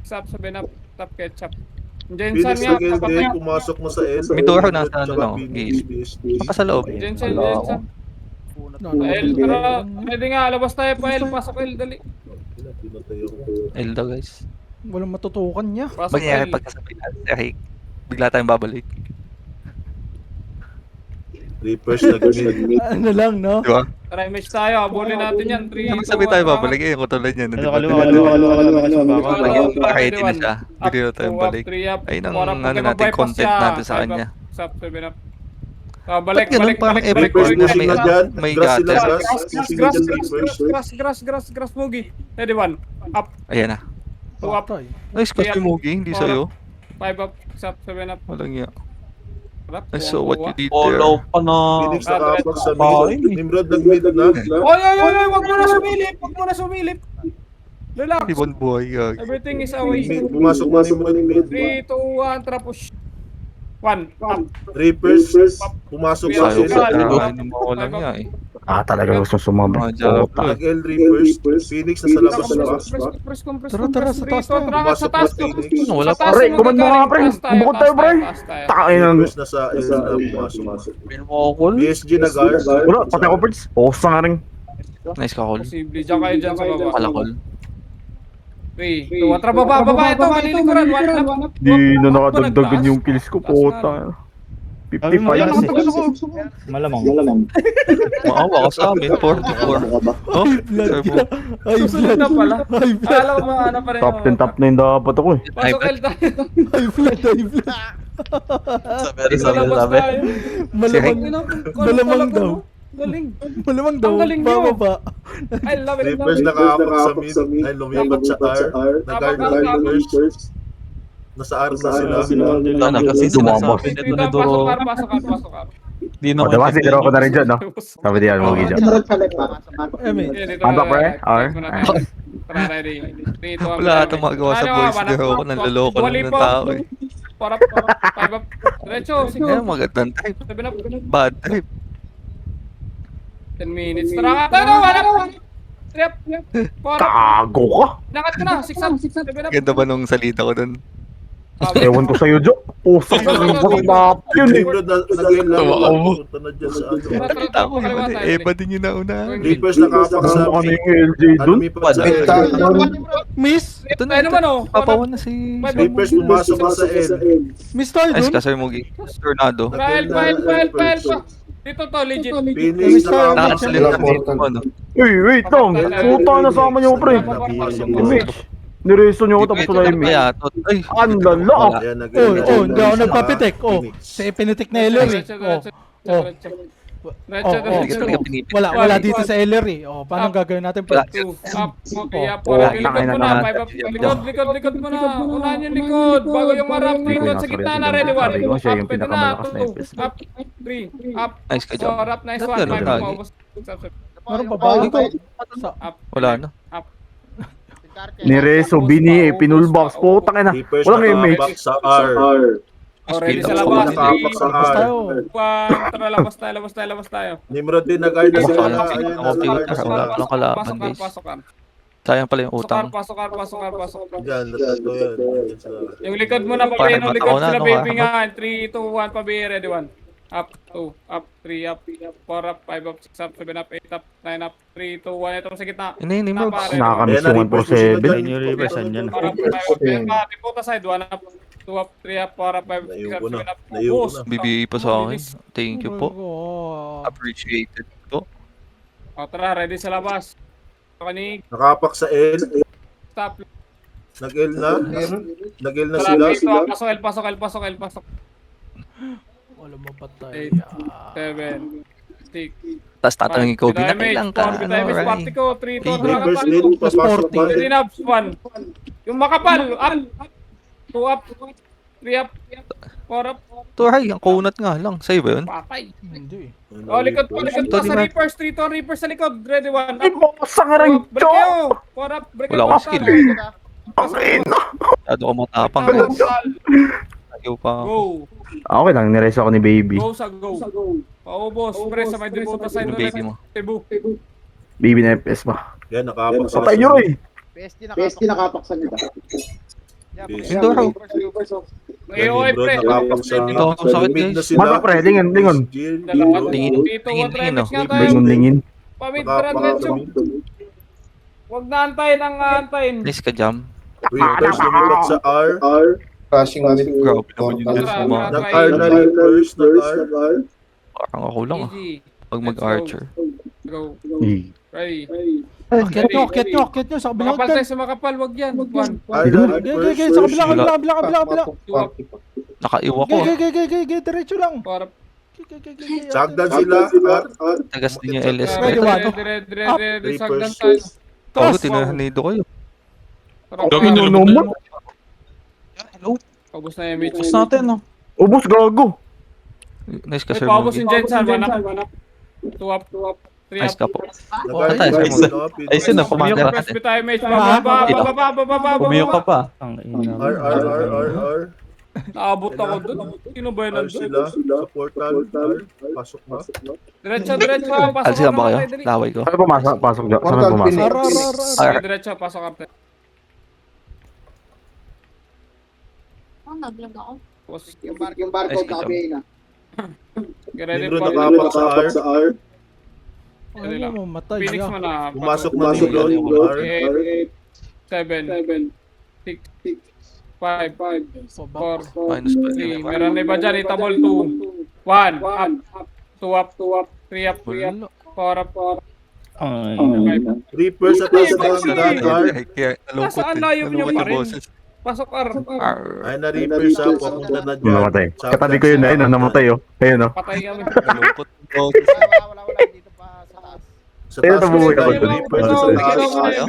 Stop sa benap. Top ketchup. Jensen Phoenix nga. nag-L din. Pumasok mo sa L. Mindoro nasa ano, Tsaka no? Phoenix, Gauge. PSG. Baka sa loob. Jensen. L. Tara, ready nga. Labas tayo pa L. Pasok L. Dali. Pinatay ako. Elda guys. Walang matutukan niya. Pasok Mangyayari L. pagkasabay natin si Eric. Bigla tayong babalik. Reapers nag-mid. Ano lang, no? Di ba? Tara, image tayo. Abulin natin yan. 3, 2, 1. Sabay tayo babalik eh. Kung tulad yan. Ito, kaliwa. Ready na siya. Bigla na tayong balik. Ayun ang ano natin, content natin sa kanya. Stop sa benap. Balik. Ganun parang every Reapers corner pushing may, na dyan. may Grass sila, gutter. grass. Pushing na dyan Reapers. Grass, Mugi. Ready, 1. Up. Ayan na. 2 up. Nice kasi Mugi, hindi sa'yo. 5 up. Stop, 7 up. Walang iya. Up. I saw what you did there. Follow pa na. Phoenix nakaapak sa mid. Nimrod nag-mid na. Oy! Wag mo na sumilip. Relax. Ibon buhay gag. Everything is away. Pumasok na Nimrod mid. 3, 2, 1. Tara, push. 1. Up. Reapers pumasok sa Sayo L. sa tirahan ng mga walang iya eh. Talaga gusto sumama. Mga Diablo. Nag-L Reapers. Phoenix na sa labas pa. Tara, sa taas tayo. Sa taas. Wala pa. Pre, kuman mo nga, pre. Bukod tayo, pre. Takin ng... Reapers na sa L na pumasok. Pinmokol. PSG nag-R. Wala, pati ako, Prince. Osa nga rin. Nice ka, Col. Posible. Diyan kayo dyan sa baba. Kalakol. 3, 2, 1. Tara, baba. Ito, manilikuran. 1 up. Di na nakadagdagan yung kills ko, puta. 55 Ayan, na. Malamang. Maawa ka sa amin. 44. Oh, Sir Mo. Ay, Susunod na pala. Alam mo, ano pa rin. Top 10, top 9 dapat ako eh. Pasok L tayo. High blood. Sabi. Malamang daw. Galing. Malamang daw. Ang galing nyo. Bababa. I love it. Reapers nakahapak sa mid. Ay, lumipat sa R. Nag-guard na Reapers. Nasa R na sila. Ano, kasi Tumabas. sinasabi nito ni Duro. Pasok. Di O, naman. diba? Siguro ko na rin dyan, no? Sabi diyan, Mugi dyan. Emerald sa left ha. Eme. Ano, pre? R? Tara, ready. 3, 2, 1. Wala ata magawa sa boys girl ko. Nanloloko lang ng tao eh. Para 5 up. Diretso, sige. Eh, magandang type. 7 up. Bad type. 10 minutes. Tara, wala pa. 3 up. 4 up. Tago ka! Nakat ka na. 6 up. 7 up. Ganda ba nung salita ko dun? Ewan ko sa'yo, Jo. Pusak ka rin po na yun eh. Team na nag-gain lang. Tuwa ako. Punta na dyan sa ano. Nakita ko yun eh. Eva din yung nauna. Reapers nakahapak sa Ano mid. yung LJ dun? Lumipat sa Wait, L. Miss? Ito Tayo naman oh. Papawan na si... Reapers pumasok pa sa L. Miss tayo Nice dun? ka, Sir Mugi. Tornado. File pa. Dito to, legit. Phoenix nakahapak sa Nakasalit na L. dito ano. Uy, wait lang. Puta na sama niyo, pre. Image. Nireso niyo ako tapos wala image. Kaya, ay, Ang lala. Ayan, nag-gain Oh, hindi ako sa nagpapitik. Oh, Phoenix. sa pinitik na Ellery. hindi ka talaga pinipit. Wala dito sa Ellery. Oh, paano gagawin natin? Wala. Up, okay, up. Oh, Likod tangina mo na, naman. 5 up. Likod mo na. Unahan yung likod. Bago yung marap. Likod sa gitna na, ready 1. Sabi ko, siya yung Up, pwede na. pinakamalakas na 2, FPS. up, 3, up. Nice ka dyan. 4 up, nice Ba't 1. ganun 5 up, lagi? paubos. Meron pa ba? Up. Wala na. Up. Nireso, bini, pinulbox. Putang ina. Reapers Walang image. nakahapak sa R. Already sa Skill labas. Nakahapak sa Labas R. tayo. Tara, labas tayo. Nimrod din nag-guard na sila. Wala Ayun, akong nag-guard na filter, sila. wala akong kalaban, guys. Sayang pala yung utang. Pasok. Diyan, natato yan. Diyan sila. Yung likod mo na, Parang papayin. Likod mataon na, sila, no? baby nga. 3, 2, 1, pabi, ready 1. Up, 2, up, 3, up, 4 up, 5 up, 6 up, 7 up, 8 up, 9 up, 3, 2, 1. Ito sa gitna. Ini, bro. Nakakamiss Ayan na, yung 1 for 7. Ayun yung reverse, andyan. 4 up, 5 up, 10 up, puta side, 1 up, 2 up, 3 up, 4 up, 5 up, 6 up, 7 up. Naiupo Boss. na. BBA pa sa akin. Thank you po. Oh. Appreciated po. O tara, ready sa labas. Kanig, Nakahapak sa L. stop. Nag-L na. Nag-L na Tara, sila. pasok L. Wala mapatay. 8, 7, 6, Tapos tatanungin ko, binakailan ka? Ano, right? party ko, 3, 2, Reapers din. Papasok pa. 3 ups, 1. Yung makapal, up. 2 up, 3 up, 4 up, Ito, ay, ang kunat nga lang. Sa'yo ba yun? patay. Hindi. Oh, likod po Ito, sa di ba? Reapers, 3 to Reapers sa likod, ready 1. Ay, buksan nga rin, Break Jo! kayo, 4 up, break Wala kayo, akong basta. skill. Ang ina. Masyado ko matapang. Ayaw pa ako. Go, Okay lang, nireso ako ni baby. go sa go. Paubos, pre, sa may debuta side Yung baby mo. Cebu. Baby na FPS ba? Yan, nakahapak sila. Patay nyo rin. PSG nakapak sa nila. Mindoro. May OI, pre. Nakahapak sa Ito, ang sakit, mid na guys. sila. Mata, pre, lingon. Lingin. Dito, 1 try Lingin, match nga tayo. Lingon, lingin. Pamid, Nakahapak diretso. sa mid. Huwag na antayin ang antayin. Nice ka, Jam. Reapers lumipat sa R. Crashing mid. Grabe naman yung Portal. Diyos mo, ma. Nag-R na Reapers. Nag-R. Parang ako lang ah. Easy. Pag mag-archer. Go. Eh. Ready. Akyat nyo sa kabilang Makapal dyan. tayo sa makapal, wag yan. 1. R na Gay, Reapers. sa kabila. Nakaiwa ko ah. Gay, diretso lang. Para Sagdan sila. R. Tagas din yung LS. Ready, one. Dire, sagdan Reapers. tayo. Tago, tinanido kayo. Gagawin nyo Ano naman? Paubos na yung Mitch. Tapos natin, no? Ubus, gago. Nice ka, Ay, Sir paubos Mugi. yung Jensan. 1 up. 2 up. 3 Nice up. ka po. Nag-R Patay, na Sir Mugi. Mugi. Ay, sino? Pumiyok Commander. ka. Press tayo, Mitch. Baba. Pumiyok ka pa. R. Naabot ako dun. Sino ba yun R sila. Sa portal. R. Pasok na. Diretso. Alis lang ba kayo? Laway ko. Saan pumasok? Pasok dyan. Saan Portal pumasok? Phoenix. Diretso, pasok ka. Naglag ako. Yung barcode na kami na. Get ready Nimrod for nakahapak sa R. Dali lang. Ano mo, matay. Phoenix ah. mo na. Pumasok na ni Lord. 7, 6, 5, 4, Minus 3. Meron na iba dyan. Itabol 2, 1, up. 2 up, 3 up, 4 up, 4. Ay, Reapers at nasa dagat, R. Kaya nalungkot Nasaan na yung Nalungkot pa yung rin? boses. Pasok R. Ay, na Reapers siya. Papunta na dyan. Namatay. Katabi ko yun na yun, namatay oh. Ayun oh. Patay kami. Nalungkot yung boses. Sa Ayun, taas nabuhay kasi ako tayo, dun. Reapers Ano, sa sorry. taas.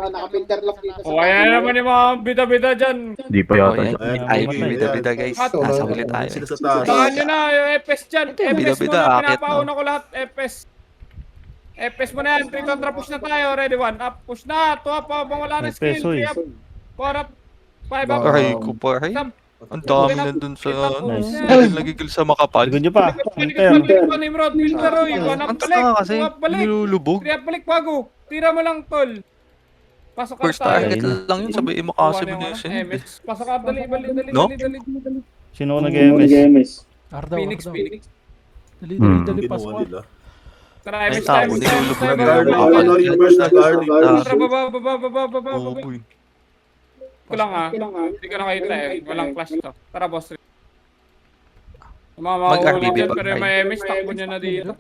Naka-pinterlock dito O, ayan naman yung mga bida-bida dyan. Di pa Oh, yata. yan. Ayan, Ay, okay, bida-bida guys. At- Nasa huli tayo. Sila sa taas. Saan nyo na, yung FS dyan. FS bida-bida, muna, akit pinapauna ko lahat. FS. FS mo na yan. 3 contra push na tayo. Ready, 1 up. Push na. 2 up. Habang wala na skill. FS, oy. 3 up. 4 up. 5 up. Aray ko pa, ay. Sam. Ang dami nandun sa, Nice. Dahil nagigil sa makapal. Likod nyo pa. Filter. Nimrod. Filter, oy. 1 up Ang balik. tanga kasi, 2 up balik. nilulubog. 3 up balik bago. Tira mo lang, tol. Pasok ka First tayo. target lang yun, sabay makasib Kuha na na yung yun. MS. Pasok ka, dali. No? Dali. Sino ko nag-MS? Ardaw, Phoenix, Ardaw. Phoenix. Dali, Hmm. dali, Kinuha pasok. nila. Tara, Ay, MS tao, time. nilulubog na Guard, nila. ano, Reapers na guard. Tara, baba. Oh, boy. Kulang ha. Hindi ko nakita eh. Walang flash to. Tara, boss. Yung mga Mag-RBB makahuli dyan, pa pero tayo. may MS, takbo nyo na dito.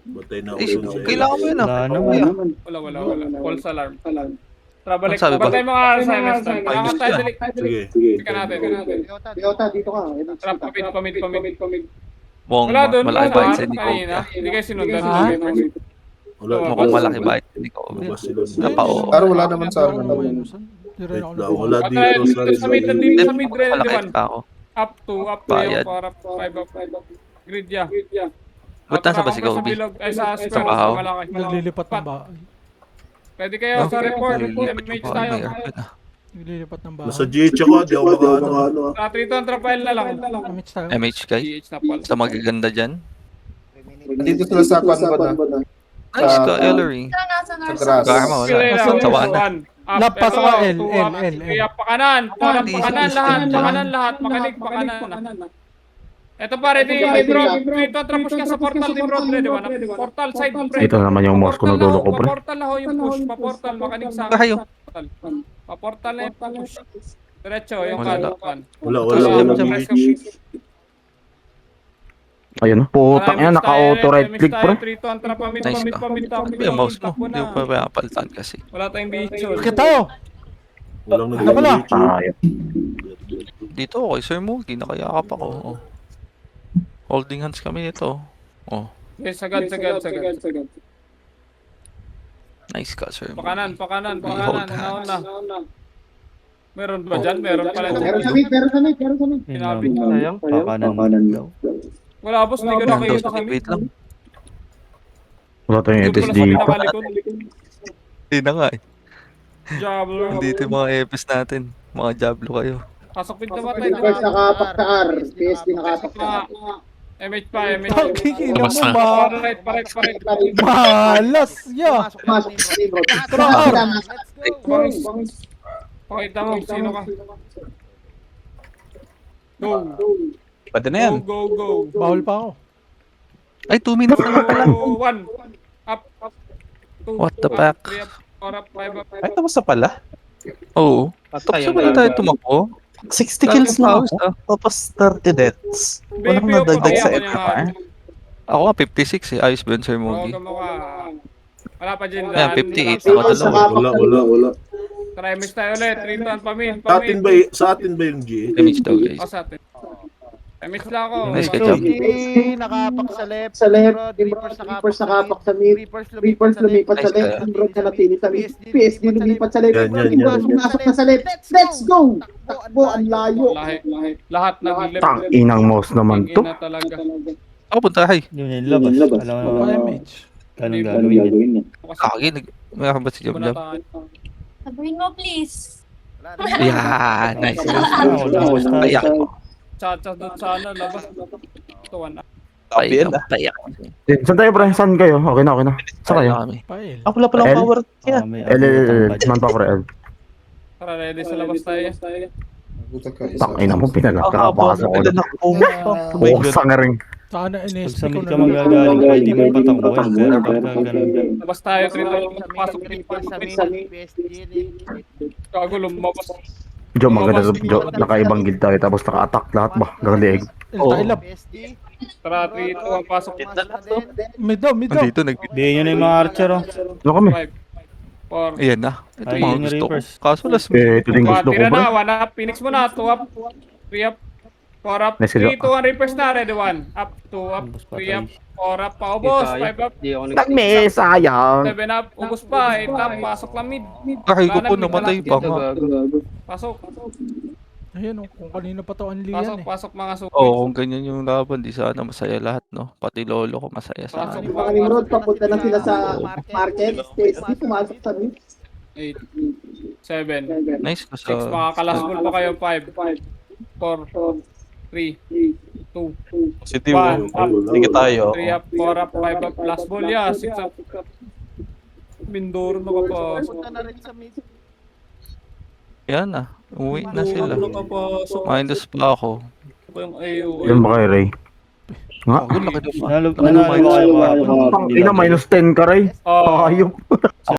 Batay na Eh, ulo sa'yo. kailangan mo yun ah. Wala naman. Wala. False alarm. Tara, balik. Ang sabi ba? Batay mga sa MS time. Kailangan tayo dali. Sige. Tika natin. Biota, dito ka. Tara, pamid. Mukhang Wala doon. malaki Wala bite sa doon. hindi ko. Kanina. Hindi kayo sinundan. Ah? Wala. Mukhang malaki bite sa hindi ko. Lumabas sila. Napao. Pero wala naman sa Ako akin. na minusan. Di rin ako Wait lang, wala nag- dito sa Dito sa mid, nandito sa mid, ready, Malaki 1. ka ako. Up 2, up 3, Bayad. 4, up 5 up. Grid ya. Ba't nasa ba si Sa Kobe? bilog, ay sa Sa square, bahaw? malaki. Naglilipat ng bahay. Pwede kayo sa report, MH tayo. Naglilipat ng bahay. Nasa GH ako, di ako makaano. Sa 3 to ang Rafael na lang. Damage tayo. MH guys? GH na pala. Sa magaganda dyan? Dito sila sa kwan ba na? Nice ka, Ellery. Nasa Sa nurse. grass. Garma, wala. Pila lang, Sa wana. 1. Up, Napasok ka, L. Kaya pakanan, pakanan L. lahat, makinig pakanan. Ito pa, ready, Nimrod. Ito, trapos ka sa portal, Nimrod, ready, 1. Portal side, pre. Ito naman yung mouse ko na dulo ko, pre. Paportal na ho yung push, paportal, makinig sa Kayo. portal. Paportal na yung push. Diretso, yung Wala. kalapan. Wala. Ayun oh. Putang yan, naka-auto right click, pre. Nice ka. Ano yung mouse mo? Hindi mo pa pinapalitan kasi. Wala tayong bicho. Bakit tayo? Walang Ano pala? Ayun. Dito ako kay Sir Moogie, nakayakap ako. Oh. Holding hands kami nito. Oh, Yes, sagad. nice ka Sir Moogie. Pakanan, Hold hands. nauna. Meron ba dyan? Meron pala. Meron sa mid. Sinabi. Sayang. Pakanan daw. Wala, boss, hindi ko Nandos, nakikita kami. wait lang. Wala tayong Doon ETS pala sa dito. pinakalikod. Hindi na nga eh. Diablo. Nandito yung mga EPS natin. Mga Diablo kayo. Pasok pin na batay. Reapers nakapak sa R. PSD nakapak sa R. MH pa. Pagkikina mo ba? Paret. Malas! Yeah! Masok sa Nimrod. Pakita mo, sino ka? Go. Pwede na yan. Go. Bawal pa ako. Ay, 2 minutes na pala. 1. Up. 2. What the fuck? 3 up. 4 up. 5 up. Ay, tapos na pala. Oo. Tapos na tayo tumakbo. 60 kills na ako. Tapos 30 deaths. Walang Baby, nadagdag sa ako FMR. Ako nga 56 eh. Ayos ba yun Sir Moogie? Wala pa dyan. Ayan, 58. Reapers Nakadalawa. nakapak. Wala. Try miss tayo ulit. Return pamin. Sa atin ba yung G? Damage daw guys. O sa atin. Miss lang ako. Nice ka, Jam. Nakapak sa left. Sa left, Reapers nakapak sa mid. Reapers lumipat sa Nice left. ka. Nimrod na natili sa mid. PSD lumipat sa left. Yan. Nimrod pumasok na sa left. Let's go! Takbo, ang layo. Lahat nag-left. Tang inang mouse naman to. Ina talaga. Ako punta hay. Yun yung labas. Alam mo Pa naman. MH. Ganun gagawin yan. Kagi. Mayroon ba si Jam Jam? Sabihin mo, please. Yeah, nice. Wala. Payak. Chacha doon sa ano, labas. Ito, 1 up. Copy yan. Payak. Saan tayo, pre? Saan kayo? Okay na. Saan kayo? kami. Pail. Ako wala palang L? power yan. Man pa, pre. Tara, ready sa labas tayo. Tang ina mo, pinagkakapasok ko. Pwede na ako. Buksan nga rin. Sana Pag NSP sa ko mid na ka lang. magagaling, pwede mo patakbuhin. Pero pagka ganun, Labas tayo, Trito. Pasok din sa Gago, lumabas. Jo, maganda to. Jo, nakaibang guild tayo tapos naka-attack lahat ba? Galing. Tailab. Tara, Trito, ang pasok. Mid daw, mid daw. Andito, bigyan nyo na yung mga archer, oh. Ano kami? 5, 4, Ayan na. Ito Ayun mga yung gusto ko. Reapers. Kaso last Eh, ito din gusto ko, tira bro. na, 1 up. Phoenix mo na, 2 up. 3 up. 4 up. Nice, 3, 2, 1 reapers na. Ready, 1 up. 2 up. 3 up. 4 up. Paubos. 5 up. Tagme, sayang. 7 up. Ubos pa. 8 up. Pasok lang mid. Ay, ko po Wala na, namatay mid pa na lang. nga. Pasok. Ayun, oh, kung kanina pa to Anli Pasok, yan eh. pasok mga suki. Oo, kung ganyan yung laban, di sana masaya lahat, no? Pati lolo ko masaya sa Pasok akin. Mga Nimrod, papunta na sila sa market. PSD, pumasok sa mid. 8, 7, Nice ko 6, sa... mga kalasbol pa kayo. 5, 4, 3, 2, Positive. 1 up. Sige tayo. 3 up, 4 up, 5 up. Last ball, yeah. 6 up. Mindoro nakapasok. Yan na. Uwi na sila. Nakapasok. Minus pa ako. Yung AOA. Yan ba kayo, Ray? Nga? Ang laki ng Nanalo ba kayo kahapon? Pang ina, -10 ka, Ray. Oh, Ayop.